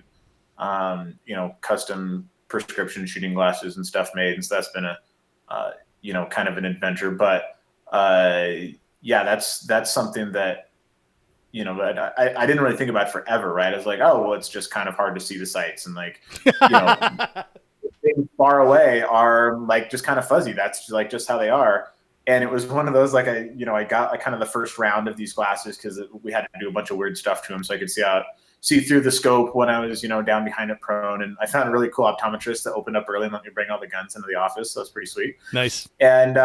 custom prescription shooting glasses and stuff made, and so that's been a kind of an adventure. But that's something that but I didn't really think about forever, right? I was like, oh well, it's just kind of hard to see the sights, and like things far away are like just kind of fuzzy. That's like just how they are. And it was one of those, like I got like kind of the first round of these glasses because we had to do a bunch of weird stuff to them so I could see through the scope when I was down behind it prone. And I found a really cool optometrist that opened up early and let me bring all the guns into the office. So that's pretty sweet. Nice. And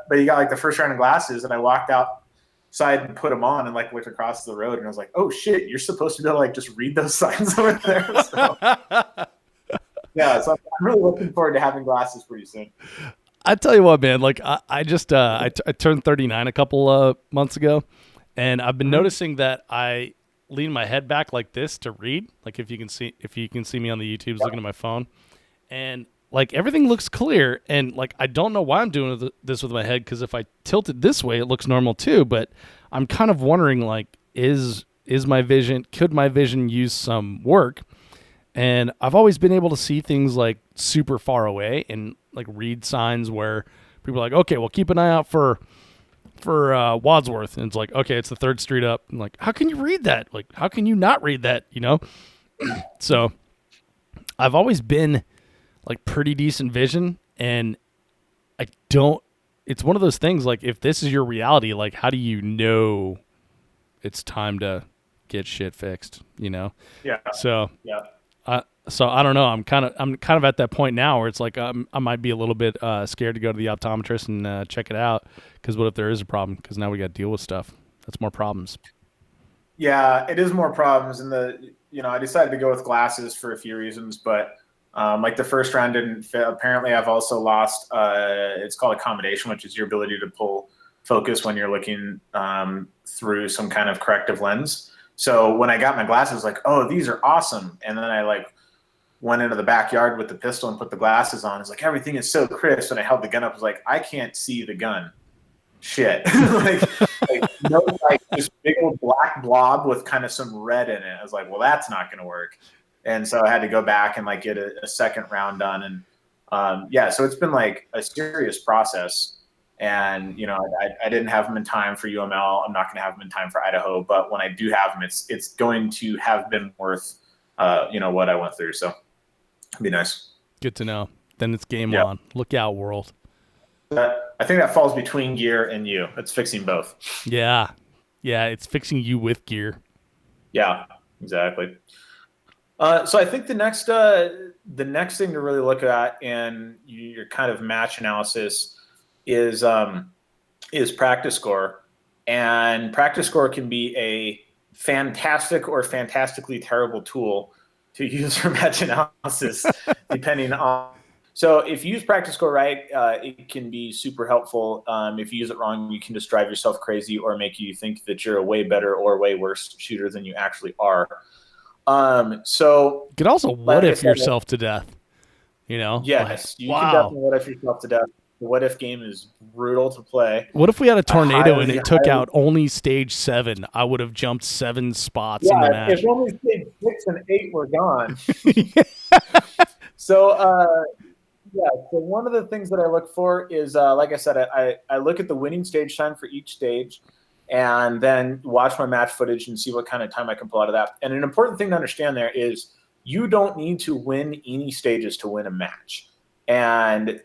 but you got like the first round of glasses, and I walked outside and put them on and like looked across the road, and I was like, oh shit, you're supposed to be able to like just read those signs over there. So, yeah, so I'm really looking forward to having glasses pretty soon. I tell you what, man, like I just I turned 39 a couple months ago, and I've been noticing that I lean my head back like this to read. Like if you can see me on the YouTube's looking at my phone, and like everything looks clear, and like I don't know why I'm doing this with my head, because if I tilt it this way, it looks normal too. But I'm kind of wondering, like, could my vision use some work? And I've always been able to see things like super far away and like read signs where people are like, okay, well, keep an eye out for Wadsworth, and it's like, okay, it's the 3rd Street up. I'm like, how can you read that? Like, how can you not read that? You know. So, I've always been like pretty decent vision, and I don't. It's one of those things. Like, if this is your reality, like, how do you know it's time to get shit fixed? You know. Yeah. So. Yeah. So I don't know. I'm kind of at that point now where it's like I might be a little bit scared to go to the optometrist and check it out, because what if there is a problem? Because now we got to deal with stuff. That's more problems. Yeah, it is more problems. And I decided to go with glasses for a few reasons, but like the first round didn't fit. Apparently, I've also lost. It's called accommodation, which is your ability to pull focus when you're looking through some kind of corrective lens. So when I got my glasses, like, oh, these are awesome, and then I like went into the backyard with the pistol and put the glasses on. It's like, everything is so crisp. And I held the gun up. I was like, I can't see the gun. Shit. like no, like this big old black blob with kind of some red in it. I was like, well, that's not going to work. And so I had to go back and like get a second round done. And so it's been like a serious process. And, I didn't have them in time for UML. I'm not going to have them in time for Idaho. But when I do have them, it's going to have been worth, what I went through. So it'd be nice. Good to know. Then it's game on. Look out, world. I think that falls between gear and you. It's fixing both. Yeah. Yeah, it's fixing you with gear. Yeah, exactly. So I think the next thing to really look at in your kind of match analysis is practice score. And practice score can be a fantastic or fantastically terrible tool to use for match analysis, depending on. So if you use practice score right, it can be super helpful. If you use it wrong, you can just drive yourself crazy or make you think that you're a way better or way worse shooter than you actually are. So you could also what if yourself to death, Yes, you can definitely what if yourself to death. The what if game is brutal to play. What if we had a tornado and it took out only stage 7? I would have jumped 7 spots in the match. If only stage 6 and 8 were gone. So one of the things that I look for is, like I said, I look at the winning stage time for each stage, and then watch my match footage and see what kind of time I can pull out of that. And an important thing to understand there is you don't need to win any stages to win a match. And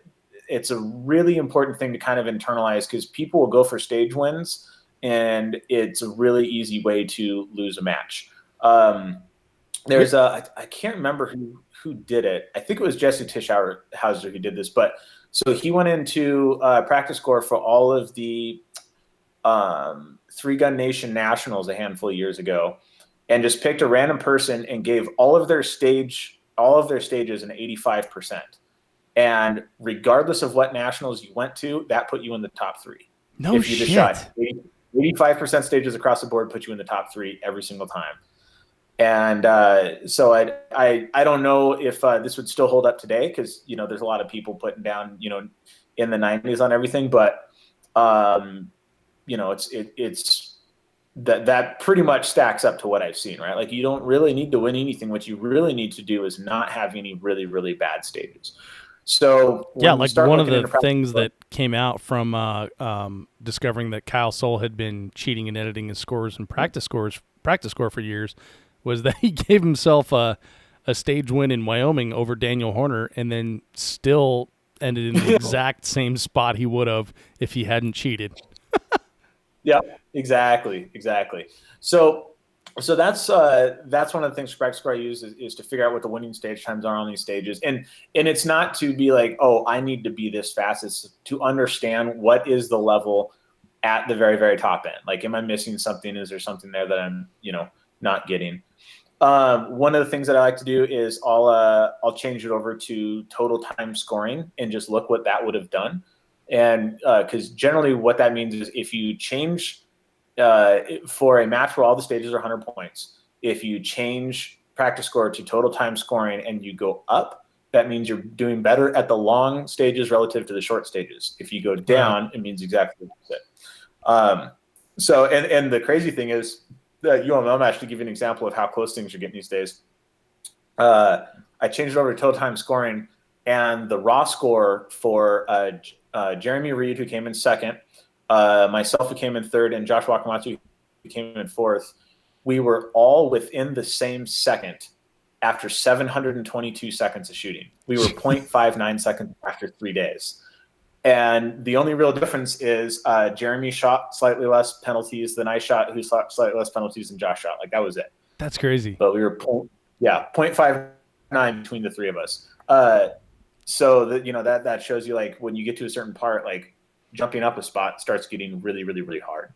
it's a really important thing to kind of internalize, because people will go for stage wins, and it's a really easy way to lose a match. I can't remember who did it. I think it was Jesse Tischhauser who did this, but so he went into practice score for all of the 3-Gun Nation Nationals a handful of years ago, and just picked a random person and gave all of their stages an 85%. And regardless of what nationals you went to, that put you in the top 3. No if you shit. Just shot 85% stages across the board, put you in the top 3 every single time. And so I don't know if this would still hold up today, because there's a lot of people putting down in the 90s on everything, but it's that pretty much stacks up to what I've seen, right? Like, you don't really need to win anything. What you really need to do is not have any really, really bad stages. So like one of the things that came out from discovering that Kyle Soule had been cheating and editing his scores and practice score for years was that he gave himself a stage win in Wyoming over Daniel Horner, and then still ended in the exact same spot he would have if he hadn't cheated. Yeah, exactly. So that's one of the things for practice score I use is to figure out what the winning stage times are on these stages. And it's not to be like, oh, I need to be this fast. It's to understand what is the level at the very, very top end. Like, am I missing something? Is there something there that I'm, not getting? One of the things that I like to do is I'll change it over to total time scoring and just look what that would have done. And because generally what that means is if you change for a match where all the stages are 100 points, if you change practice score to total time scoring and you go up, that means you're doing better at the long stages relative to the short stages. If you go down, it means exactly the opposite. So the crazy thing is that UML match, to give you an example of how close things are getting these days, I changed it over to total time scoring, and the raw score for Jeremy Reed, who came in second, myself who came in third, and Josh Wakamatsu who came in fourth, we were all within the same second after 722 seconds of shooting. We were 0.59 seconds after 3 days. And the only real difference is Jeremy shot slightly less penalties than I shot, who shot slightly less penalties than Josh shot. Like, that was it. That's crazy. But we were 0.59 between the three of us. So that, that shows you, like, when you get to a certain part, like, jumping up a spot starts getting really, really, really hard.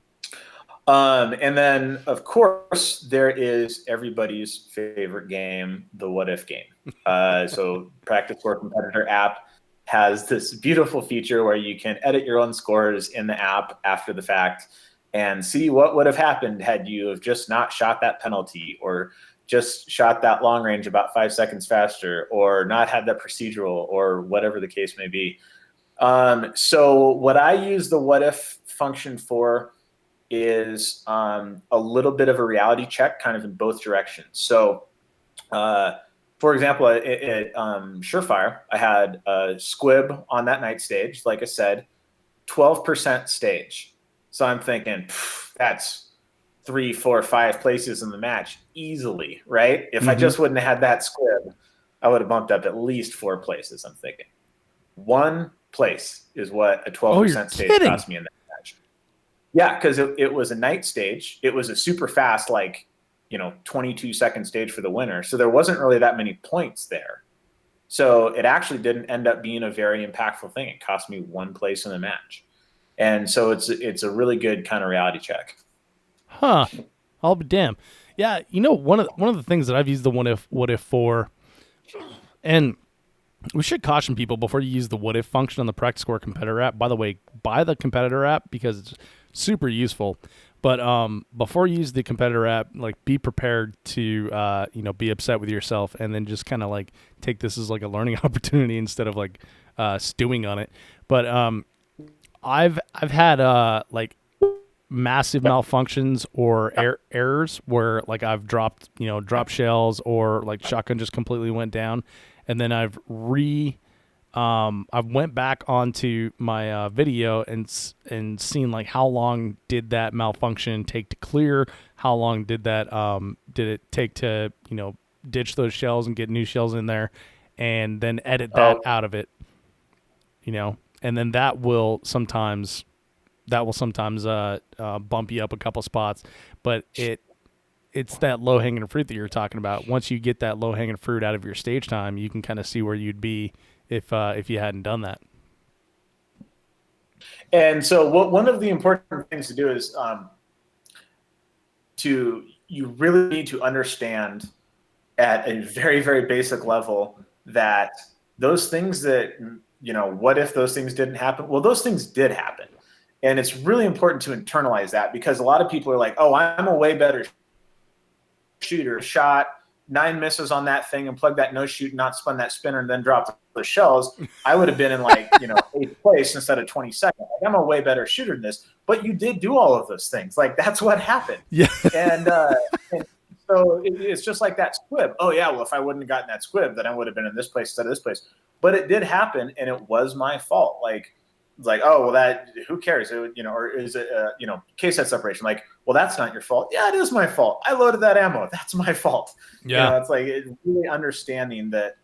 And then, of course, there is everybody's favorite game, the What If game. So Practice Score Competitor app has this beautiful feature where you can edit your own scores in the app after the fact and see what would have happened had you have just not shot that penalty, or just shot that long range about 5 seconds faster, or not had that procedural, or whatever the case may be. So what I use the What If function for is a little bit of a reality check, kind of in both directions. So, for example, at Surefire, I had a squib on that night stage, like I said, 12% stage. So I'm thinking, that's 3, 4, 5 places in the match easily, right? If I just wouldn't have had that squib, I would have bumped up at least 4 places, I'm thinking. 1 place is what a 12% stage cost me in that match. Yeah, because it was a night stage. It was a super fast, 22-second stage for the winner. So there wasn't really that many points there. So it actually didn't end up being a very impactful thing. It cost me 1 place in the match. And so it's a really good kind of reality check. Huh. I'll be damned. Yeah, one of the things that I've used the what if for, and we should caution people before you use the what if function on the Practice Score Competitor app. By the way, buy the competitor app because it's super useful. But before you use the competitor app, be prepared to be upset with yourself, and then just kind of take this as a learning opportunity instead of stewing on it. But I've had massive malfunctions or errors where I've dropped shells, or shotgun just completely went down, and then I've went back onto my video and seen how long did that malfunction take to clear, how long did it take to ditch those shells and get new shells in there, and then edit that out of it, and then that will sometimes bump you up a couple spots, but it's that low-hanging fruit that you're talking about. Once you get that low-hanging fruit out of your stage time, you can kind of see where you'd be if you hadn't done that. And so one of the important things to do is you really need to understand at a very, very basic level that those things that, what if those things didn't happen? Well, those things did happen. And it's really important to internalize that, because a lot of people are like, oh, I'm a way better shooter, shot 9 misses on that thing and plugged that no shoot, not spun that spinner, and then dropped the shells. I would have been in 8th place instead of 22nd. I'm a way better shooter than this. But you did do all of those things. That's what happened. Yeah. And so it's just like that squib. Oh yeah, well, if I wouldn't have gotten that squib, then I would have been in this place instead of this place. But it did happen, and it was my fault. Oh, well, that, who cares? Or is it, case set separation? Well, that's not your fault. Yeah, it is my fault. I loaded that ammo. That's my fault. Yeah. It's really understanding that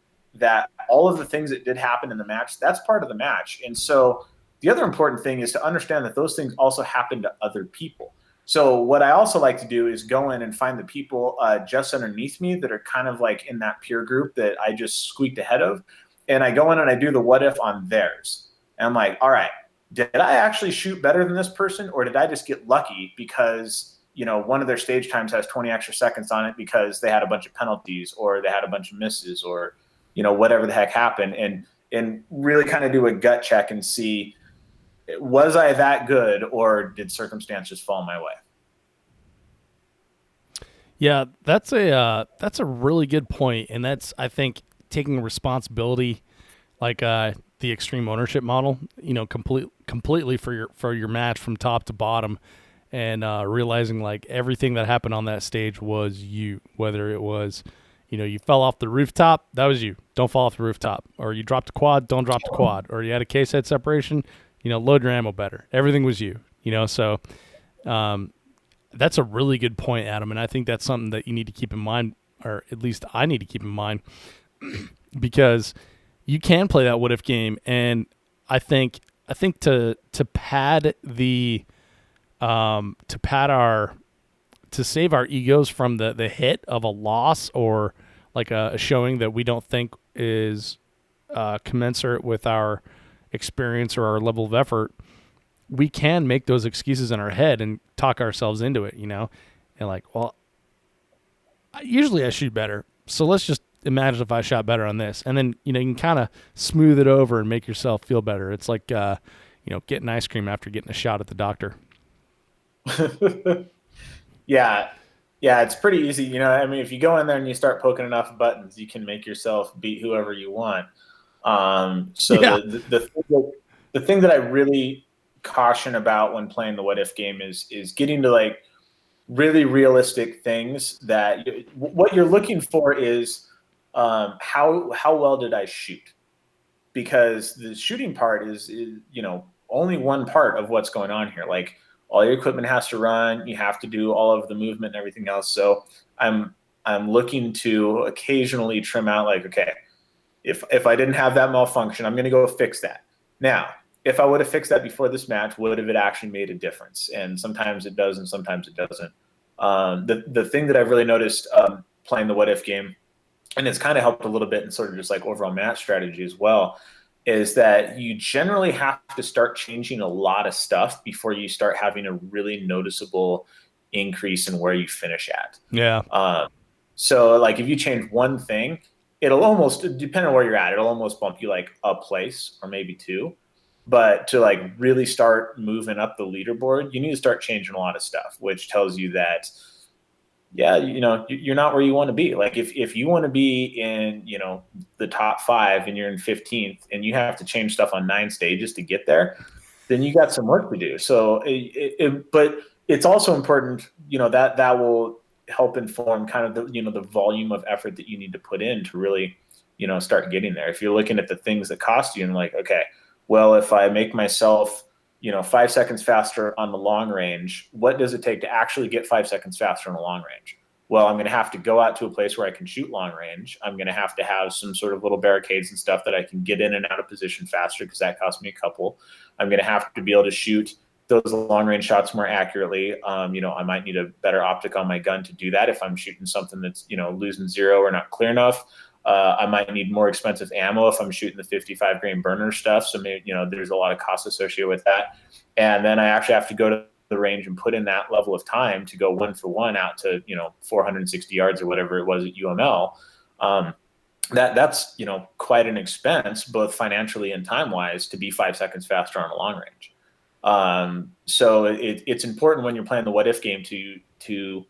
all of the things that did happen in the match, that's part of the match. And so the other important thing is to understand that those things also happen to other people. So what I also like to do is go in and find the people just underneath me that are kind of in that peer group that I just squeaked ahead of. And I go in and I do the what if on theirs. And I'm like, all right, did I actually shoot better than this person, or did I just get lucky because, one of their stage times has 20 extra seconds on it because they had a bunch of penalties, or they had a bunch of misses, or, whatever the heck happened, and really kind of do a gut check and see, was I that good, or did circumstances fall my way? Yeah, that's a really good point, and that's, I think, taking responsibility, the extreme ownership model, completely for your match from top to bottom, and realizing everything that happened on that stage was you. Whether it was, you fell off the rooftop, that was you. Don't fall off the rooftop. Or you dropped a quad, don't drop the quad. Or you had a case head separation, load your ammo better. Everything was you. So that's a really good point, Adam, and I think that's something that you need to keep in mind, or at least I need to keep in mind, because you can play that what if game, and I think to pad the to save our egos from the hit of a loss or like a showing that we don't think is commensurate with our experience or our level of effort, we can make those excuses in our head and talk ourselves into it, and like, well, usually I shoot better, so let's just imagine if I shot better on this, and then you can kind of smooth it over and make yourself feel better. It's like getting ice cream after getting a shot at the doctor. Yeah, it's pretty easy. I mean, if you go in there and you start poking enough buttons, you can make yourself beat whoever you want. So Yeah. the thing that I really caution about when playing the what if game is getting to like really realistic things that what you're looking for is how well did I shoot? Because the shooting part is only one part of what's going on here. Like, all your equipment has to run. You have to do all of the movement and everything else. So I'm looking to occasionally trim out, like, okay, if I didn't have that malfunction, I'm going to go fix that. Now, if I would have fixed that before this match, would have it actually made a difference? And sometimes it does, and sometimes it doesn't. The thing that I've really noticed playing the what if game, and it's kind of helped a little bit in sort of just like overall match strategy as well, is that you generally have to start changing a lot of stuff before you start having a really noticeable increase in where you finish at. Yeah. So like if you change one thing, it'll almost, depending on where you're at, it'll almost bump you like a place or maybe two. But to like really start moving up the leaderboard, you need to start changing a lot of stuff, which tells you that, yeah, you're not where you want to be. Like if you want to be in, the top 5 and you're in 15th and you have to change stuff on 9 stages to get there, then you got some work to do. So, but it's also important, that will help inform kind of the, the volume of effort that you need to put in to really, start getting there. If you're looking at the things that cost you and like, okay, well, if I make myself 5 seconds faster on the long range, what does it take to actually get 5 seconds faster on the long range? Well, I'm going to have to go out to a place where I can shoot long range. I'm going to have some sort of little barricades and stuff that I can get in and out of position faster, because that costs me a couple. I'm going to have to be able to shoot those long range shots more accurately. I might need a better optic on my gun to do that if I'm shooting something that's, losing 0 or not clear enough. I might need more expensive ammo if I'm shooting the 55 grain burner stuff. So maybe, there's a lot of costs associated with that. And then I actually have to go to the range and put in that level of time to go 1 for 1 out to, 460 yards or whatever it was at UML. That's, quite an expense, both financially and time wise, to be 5 seconds faster on a long range. So it's important when you're playing the what if game to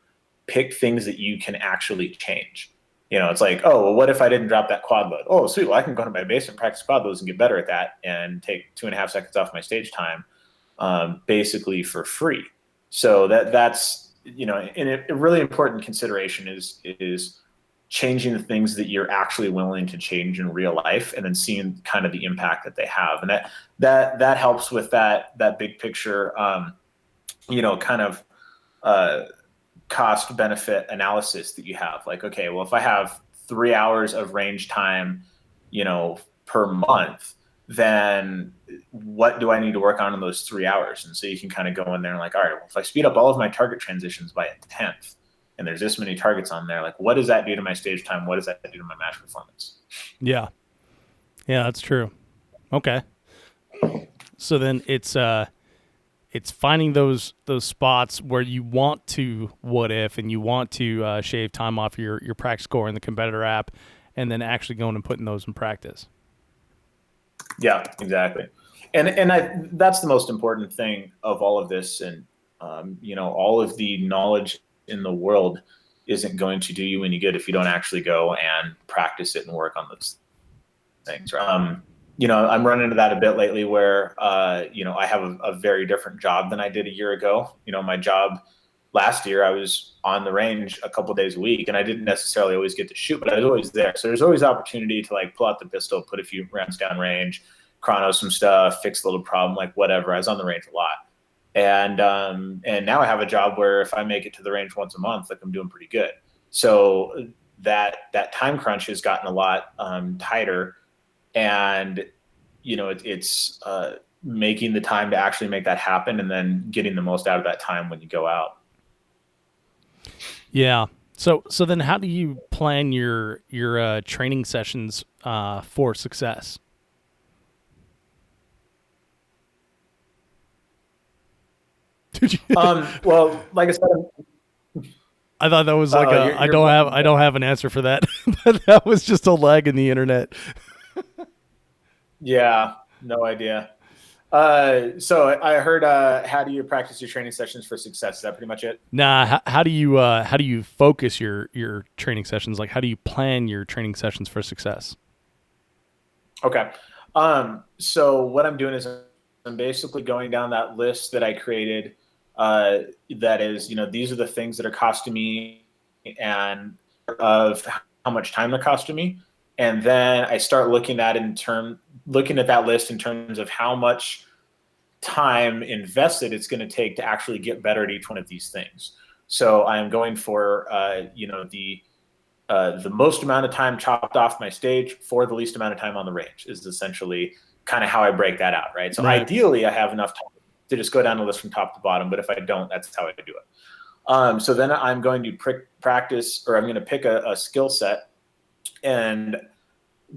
pick things that you can actually change. It's like, oh, well, what if I didn't drop that quad load? Oh, sweet. Well, I can go to my base and practice quad loads and get better at that and take 2.5 seconds off my stage time, basically for free. So that's, and a really important consideration is changing the things that you're actually willing to change in real life, and then seeing kind of the impact that they have. And that helps with that big picture, kind of, cost benefit analysis that you have. Like, okay, well, if I have 3 hours of range time, per month, then what do I need to work on in those 3 hours? And so you can kind of go in there and like, all right, well, if I speed up all of my target transitions by 1/10, and there's this many targets on there, like, what does that do to my stage time? What does that do to my match performance? Yeah, that's true. Okay. So then it's finding those spots where you want to what if, and you want to shave time off your practice score in the competitor app, and then actually going and putting those in practice. Yeah, exactly. And that's the most important thing of all of this. And, all of the knowledge in the world isn't going to do you any good if you don't actually go and practice it and work on those things. I'm running into that a bit lately where, I have a very different job than I did a year ago. My job last year, I was on the range a couple of days a week, and I didn't necessarily always get to shoot, but I was always there. So there's always opportunity to like pull out the pistol, put a few rounds down range, chrono some stuff, fix a little problem, like whatever. I was on the range a lot. And now I have a job where if I make it to the range once a month, like I'm doing pretty good. So that time crunch has gotten a lot tighter, and it's making the time to actually make that happen, and then getting the most out of that time when you go out. Yeah. So then how do you plan your training sessions for success? Well, like I said, I thought that was like I don't have an answer for that. That was just a lag in the internet. yeah, no idea. So I heard, how do you practice your training sessions for success? Is that pretty much it? Nah, how do you focus your training sessions? Like how do you plan your training sessions for success? Okay. So what I'm doing is I'm basically going down that list that I created. That is, these are the things that are costing me, and of how much time they're costing me. And then I start looking at that list in terms of how much time invested it's going to take to actually get better at each one of these things. So I'm going for, the most amount of time chopped off my stage for the least amount of time on the range is essentially kind of how I break that out, right? So Right. ideally, I have enough time to just go down the list from top to bottom, but if I don't, that's how I do it. So then I'm going to practice, or I'm going to pick a skill set, and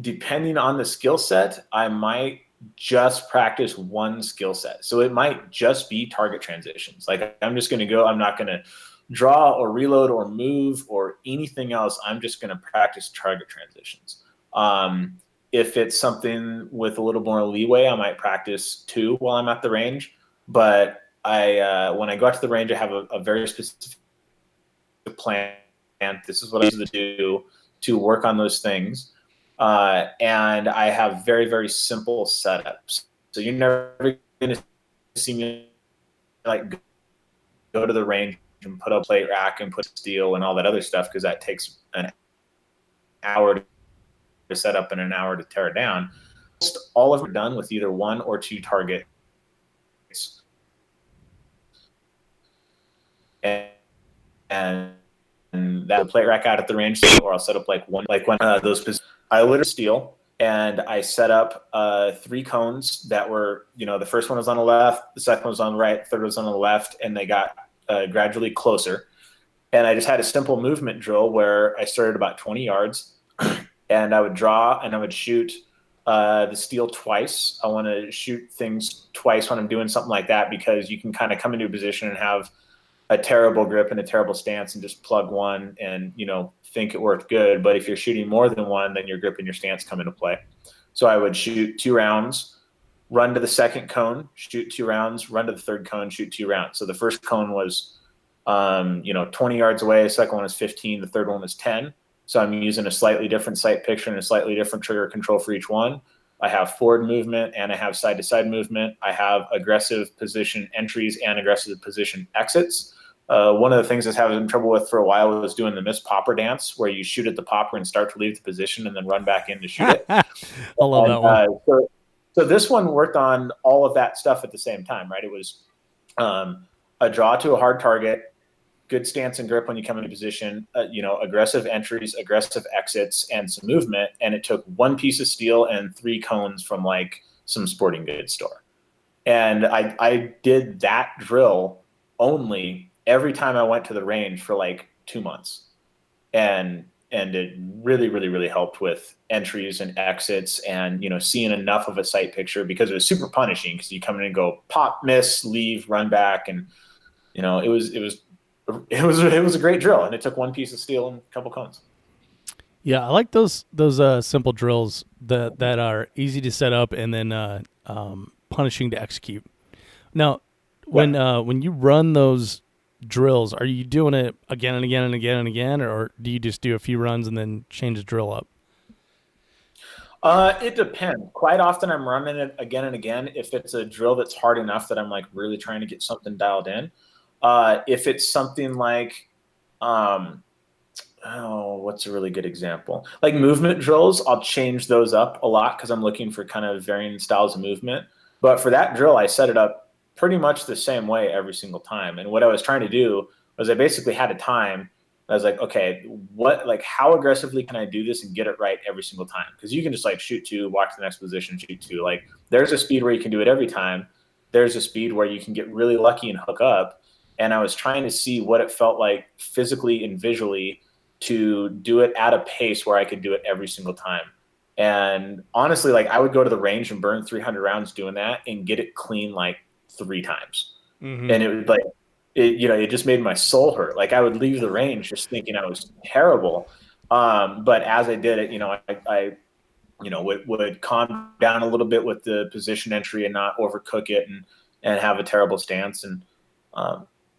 depending on the skill set, I might just practice one skill set. So it might just be target transitions. Like I'm just going to go, I'm not going to draw or reload or move or anything else. I'm just going to practice target transitions. If it's something with a little more leeway, I might practice 2 while I'm at the range. But when I go out to the range, I have a very specific plan. And this is what I used to do to work on those things. And I have very, very simple setups. So you're never going to see me like go to the range and put a plate rack and put steel and all that other stuff, because that takes an hour to set up and an hour to tear it down. All of them are done with either 1 or 2 targets. And that plate rack out at the range, or I'll set up like one those positions. I literally steel, and I set up 3 cones that were, the first one was on the left, the second one was on the right, the third was on the left, and they got gradually closer. And I just had a simple movement drill where I started about 20 yards, and I would draw and I would shoot the steel twice. I want to shoot things twice when I'm doing something like that, because you can kind of come into a position and have a terrible grip and a terrible stance and just plug one and, think it worked good. But if you're shooting more than one, then your grip and your stance come into play. So I would shoot 2 rounds, run to the second cone, shoot 2 rounds, run to the third cone, shoot 2 rounds. So the first cone was, 20 yards away. The second one was 15. The third one was 10. So I'm using a slightly different sight picture and a slightly different trigger control for each one. I have forward movement and I have side-to-side movement. I have aggressive position entries and aggressive position exits. One of the things I was having trouble with for a while was doing the missed popper dance, where you shoot at the popper and start to leave the position and then run back in to shoot it. I love that one. So this one worked on all of that stuff at the same time, right? It was a draw to a hard target, good stance and grip when you come into position, aggressive entries, aggressive exits, and some movement. And it took 1 piece of steel and 3 cones from like some sporting goods store. And I did that drill only every time I went to the range for like 2 months. And it really, really, really helped with entries and exits and, seeing enough of a sight picture, because it was super punishing, because you come in and go pop, miss, leave, run back. And, it was a great drill, and it took 1 piece of steel and a couple cones. Yeah, I like those simple drills that are easy to set up and then punishing to execute. Now, when you run those drills, are you doing it again and again and again and again, or do you just do a few runs and then change the drill up? It depends. Quite often I'm running it again and again if it's a drill that's hard enough that I'm like really trying to get something dialed in. If it's something like, what's a really good example? Like movement drills, I'll change those up a lot because I'm looking for kind of varying styles of movement. But for that drill, I set it up pretty much the same way every single time. And what I was trying to do was I basically had a time. I was like, okay, how aggressively can I do this and get it right every single time? Because you can just like shoot 2, walk to the next position, shoot 2. Like there's a speed where you can do it every time. There's a speed where you can get really lucky and hook up. And I was trying to see what it felt like physically and visually to do it at a pace where I could do it every single time. And honestly, like I would go to the range and burn 300 rounds doing that and get it clean like 3 times. Mm-hmm. And it would like, it just made my soul hurt. Like I would leave the range just thinking I was terrible. But as I did it, I would calm down a little bit with the position entry and not overcook it and have a terrible stance. And,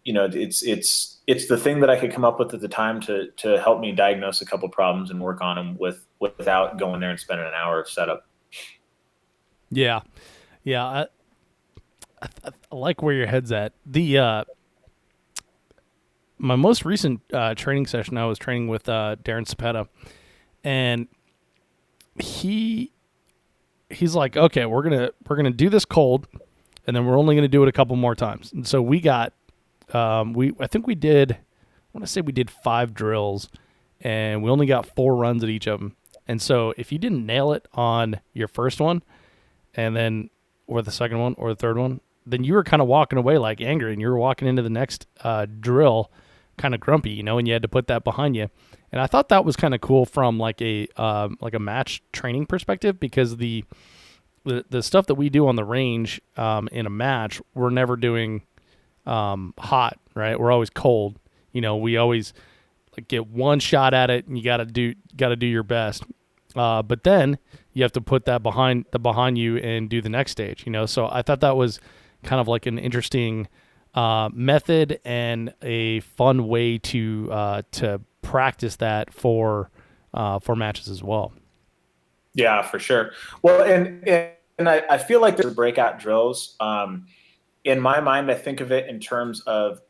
it's the thing that I could come up with at the time to help me diagnose a couple problems and work on them without going there and spending an hour of setup. Yeah. Yeah. I like where your head's at. My most recent training session, I was training with Darren Cepeda, and he's like, okay, we're gonna do this cold, and then we're only gonna do it a couple more times. And so we got, I think we did 5 drills, and we only got 4 runs at each of them. And so if you didn't nail it on your first one, and then or the second one or the third one, then you were kind of walking away like angry, and you were walking into the next drill kind of grumpy, and you had to put that behind you. And I thought that was kind of cool from like a match training perspective, because the stuff that we do on the range in a match, we're never doing hot, right? We're always cold. We always like get one shot at it, and you got to do your best. But then you have to put that behind you and do the next stage. So I thought that was kind of like an interesting method and a fun way to practice that for matches as well. Yeah, for sure. Well, and I feel like there's breakout drills. In my mind, I think of it in terms of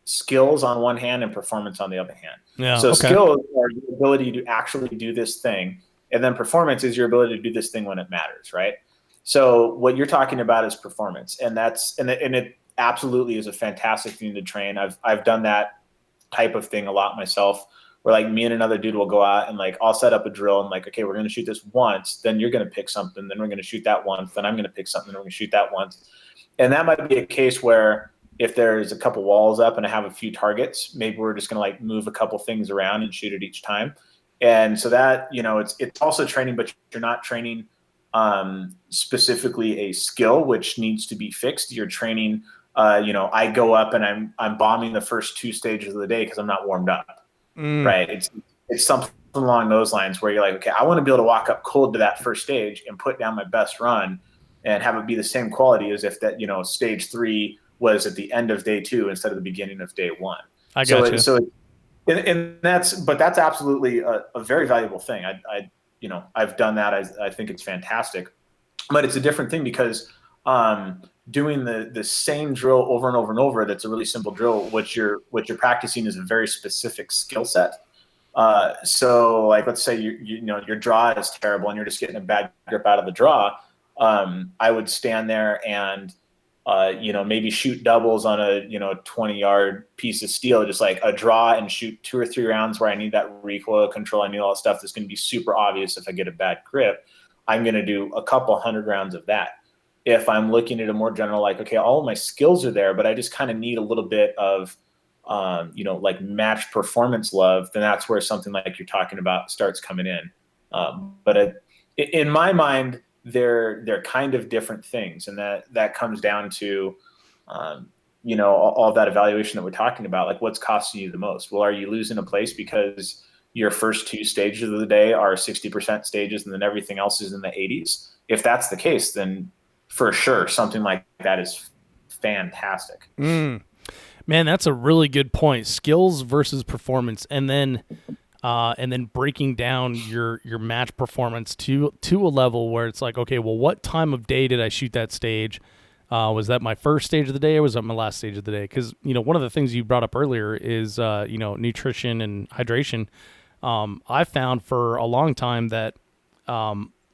skills on one hand and performance on the other hand. Yeah. So okay. skills are your ability to actually do this thing, and then performance is your ability to do this thing when it matters, right? So what you're talking about is performance, and it absolutely is a fantastic thing to train. I've done that type of thing a lot myself, where like me and another dude will go out and like I'll set up a drill and like, okay, we're going to shoot this once, then you're going to pick something, then we're going to shoot that once, then I'm going to pick something, then we're going to shoot that once. And that might be a case where if there's a couple walls up and I have a few targets, maybe we're just going to like move a couple things around and shoot it each time. And so that, it's also training, but you're not training specifically a skill which needs to be fixed. You're training, I go up and I'm bombing the first 2 stages of the day because I'm not warmed up, right? It's something along those lines where you're like, okay, I want to be able to walk up cold to that first stage and put down my best run and have it be the same quality as if that, stage 3 was at the end of day 2 instead of the beginning of day 1. I got you. So that's absolutely a very valuable thing. I've done that. I think it's fantastic, but it's a different thing because doing the same drill over and over and over, that's a really simple drill. What you're practicing is a very specific skill set. So like, let's say your draw is terrible and you're just getting a bad grip out of the draw. I would stand there and maybe shoot doubles on a 20-yard piece of steel, just like a draw, and shoot 2 or 3 rounds where I need that recoil control. I need all that stuff that's going to be super obvious if I get a bad grip. I'm going to do a couple 100 rounds of that. If I'm looking at a more general, like, okay, all of my skills are there, but I just kind of need a little bit of like match performance love, then that's where something like you're talking about starts coming in. But in my mind, they're kind of different things, and that comes down to all that evaluation that we're talking about. Like, what's costing you the most? Well, are you losing a place because your first 2 stages of the day are 60% stages and then everything else is in the 80s? If that's the case, then for sure something like that is fantastic. Man, that's a really good point. Skills versus performance, and then breaking down your match performance to a level where it's like, okay, well, what time of day did I shoot that stage? Was that my first stage of the day, or was that my last stage of the day? Because one of the things you brought up earlier is nutrition and hydration. I found for a long time that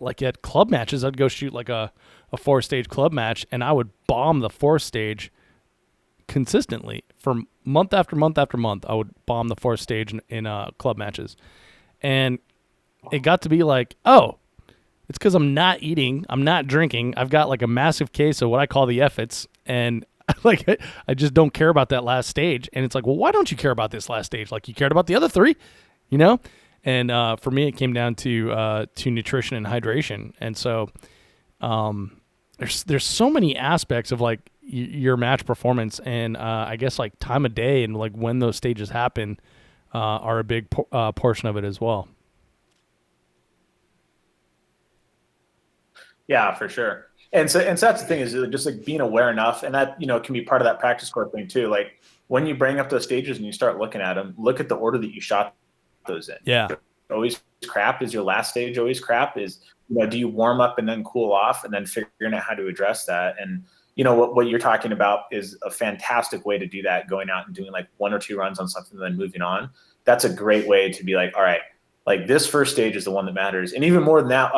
like at club matches, I'd go shoot like a a 4-stage club match, and I would bomb the 4th stage consistently for month after month after month. I would bomb the 4th stage in club matches, and it got to be like, oh, it's because I'm not eating, I'm not drinking. I've got like a massive case of what I call the F-its, and like I just don't care about that last stage. And it's like, well, why don't you care about this last stage? Like you cared about the other 3, you know? And for me, it came down to nutrition and hydration. And so there's so many aspects of like your match performance, and I guess like time of day and like when those stages happen are a big portion of it as well. Yeah, for sure. And so that's the thing, is just like being aware enough, and that, can be part of that practice core thing too. Like when you bring up those stages and you start looking at them, look at the order that you shot those in. Yeah. Always crap? Is your last stage always crap? Is, do you warm up and then cool off, and then figuring out how to address that? And what you're talking about is a fantastic way to do that, going out and doing like 1 or 2 runs on something and then moving on. That's a great way to be like, all right, like this first stage is the one that matters. And even more than that,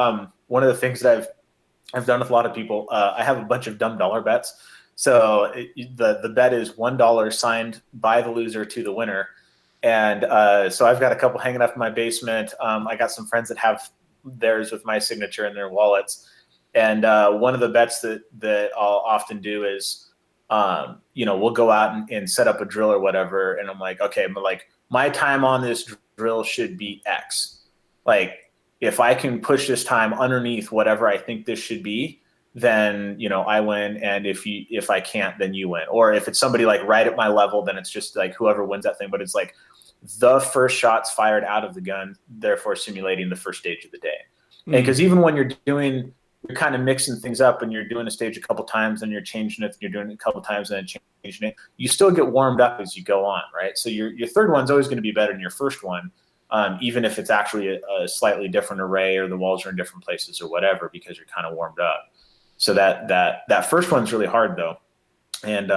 one of the things that I've done with a lot of people, I have a bunch of dumb dollar bets. So the bet is $1 signed by the loser to the winner. And so I've got a couple hanging up in my basement. I got some friends that have theirs with my signature in their wallets. And one of the bets that I'll often do is, we'll go out and set up a drill or whatever. And I'm like, okay, but like my time on this drill should be X. Like if I can push this time underneath whatever I think this should be, then, I win. And if I can't, then you win. Or if it's somebody like right at my level, then it's just like whoever wins that thing. But it's like the first shots fired out of the gun, therefore simulating the first stage of the day. Mm-hmm. Because even when you're kind of mixing things up and you're doing a stage a couple times and you're changing it, and you're doing it a couple times and then changing it, you still get warmed up as you go on, right? So your third one's always going to be better than your first one, even if it's actually a slightly different array or the walls are in different places or whatever, because you're kind of warmed up. So that first one's really hard though. And,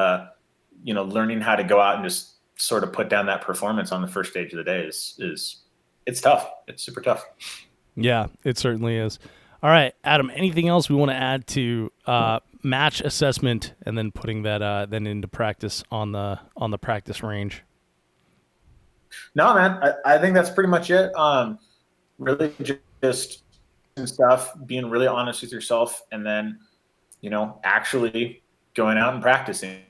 learning how to go out and just sort of put down that performance on the first stage of the day it's tough. It's super tough. Yeah, it certainly is. All right, Adam, anything else we want to add to match assessment and then putting that then into practice on the practice range? No, man, I think that's pretty much it. Really just stuff, being really honest with yourself, and then, actually going out and practicing.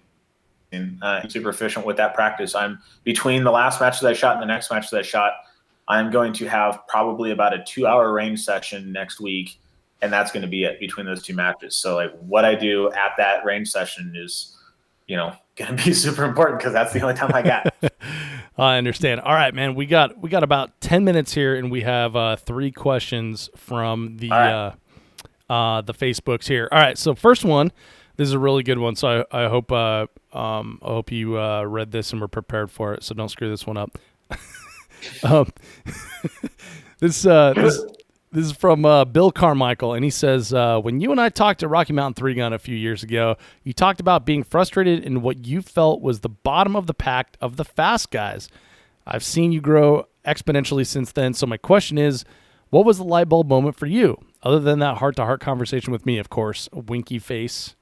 Super efficient with that practice. I'm between the last match that I shot and the next match that I shot, I'm going to have probably about a 2-hour range session next week, and that's going to be it between those 2 matches. So like what I do at that range session is, going to be super important, because that's the only time I got. I understand. All right, man. We got about 10 minutes here, and we have 3 questions from the Facebooks here. All right. So first one, this is a really good one. So I hope you read this and were prepared for it. So don't screw this one up. This is from Bill Carmichael, and he says, when you and I talked to Rocky Mountain 3 Gun a few years ago, you talked about being frustrated in what you felt was the bottom of the pack of the fast guys. I've seen you grow exponentially since then, so my question is, what was the light bulb moment for you? Other than that heart-to-heart conversation with me, of course, a winky face.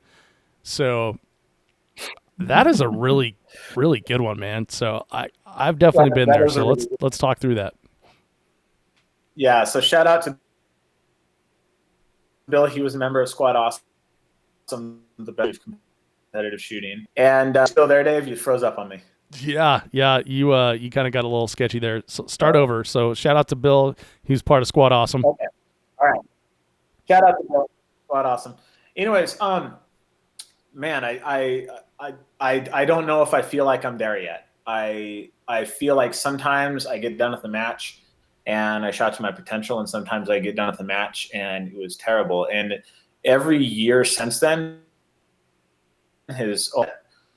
So that is a really, really good one, man. So I've definitely been there, so let's talk through that. Yeah, so shout out to Bill. He was a member of Squad Awesome, the best competitive shooting. And still there, Dave? You froze up on me. Yeah, you kind of got a little sketchy there. So start over. So shout out to Bill. He's part of Squad Awesome. Okay. All right. Shout out to Bill, Squad Awesome. Anyways, man, I don't know if I feel like I'm there yet. I feel like sometimes I get done with the match and I shot to my potential, and sometimes I get done with the match and it was terrible. And every year since then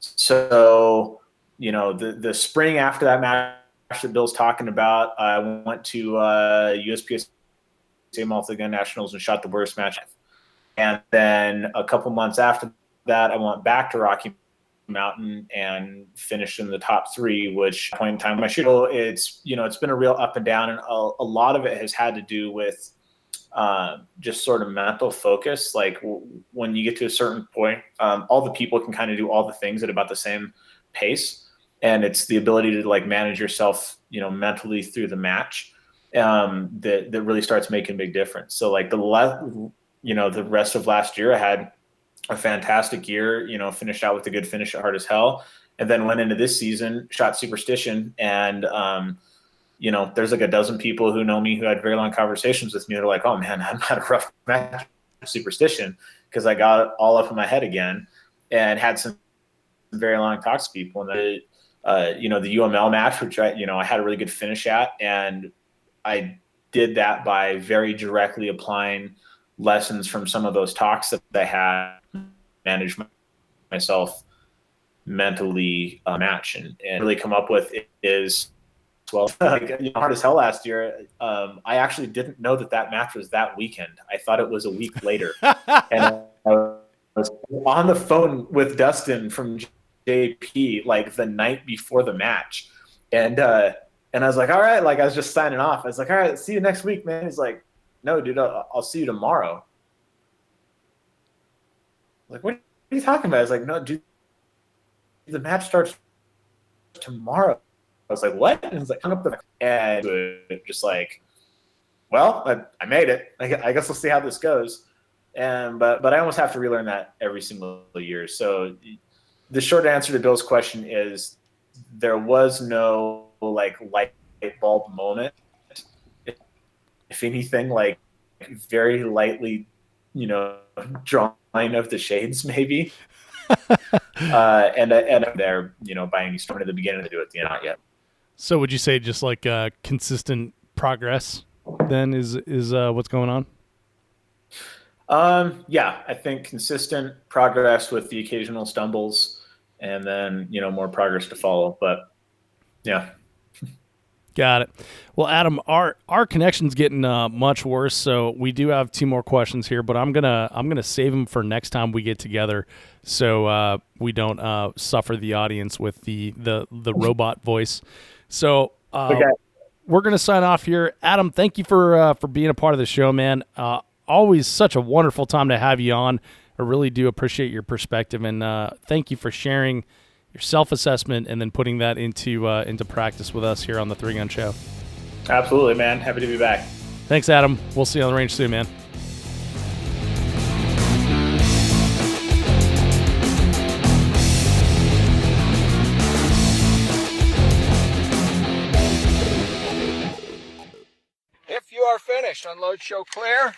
so the spring after that match that Bill's talking about, I went to USPSA Multi-Gun Nationals and shot the worst match. And then a couple months after that, I went back to Rocky Mountain and finished in the top 3, which point in time my shooting, it's been a real up and down, and a lot of it has had to do with just sort of mental focus. Like when you get to a certain point, all the people can kind of do all the things at about the same pace. And it's the ability to like manage yourself, mentally through the match that really starts making a big difference. So like the rest of last year, I had a fantastic year, finished out with a good finish at Hard as Hell, and then went into this season, shot Superstition. And, there's like a dozen people who know me who had very long conversations with me. They're like, oh man, I've had a rough match with Superstition, because I got it all up in my head again and had some very long talks to people. And then, the UML match, which I had a really good finish at, and I did that by very directly applying lessons from some of those talks that I had, manage myself mentally match, and really come up with is, well, Hard as Hell last year. I actually didn't know that match was that weekend. I thought it was a week later. And I was on the phone with Dustin from JP like the night before the match. And I was like, all right, like I was just signing off. I was like, all right, see you next week, man. He's like, no, dude, I'll see you tomorrow. Like, what are you talking about? I was like, no, dude, the match starts tomorrow. I was like, what? And I was like, hung up the and just like, well, I made it. I guess we'll see how this goes. But I almost have to relearn that every single year. So the short answer to Bill's question is there was no like light bulb moment. If anything, like very lightly, drawing of the shades maybe. and there, by any start at the beginning to do it at the end, not yet. So would you say just like consistent progress then is what's going on? Yeah, I think consistent progress with the occasional stumbles, and then, more progress to follow. But yeah. Got it. Well, Adam, our connection's getting much worse, so we do have 2 more questions here, but I'm gonna save them for next time we get together, so we don't suffer the audience with the robot voice. So Okay. We're gonna sign off here. Adam, thank you for being a part of the show, man. Always such a wonderful time to have you on. I really do appreciate your perspective, and thank you for sharing your self-assessment and then putting that into practice with us here on the 3 Gun Show. Absolutely, man. Happy to be back. Thanks, Adam. We'll see you on the range soon, man. If you are finished, unload, show clear.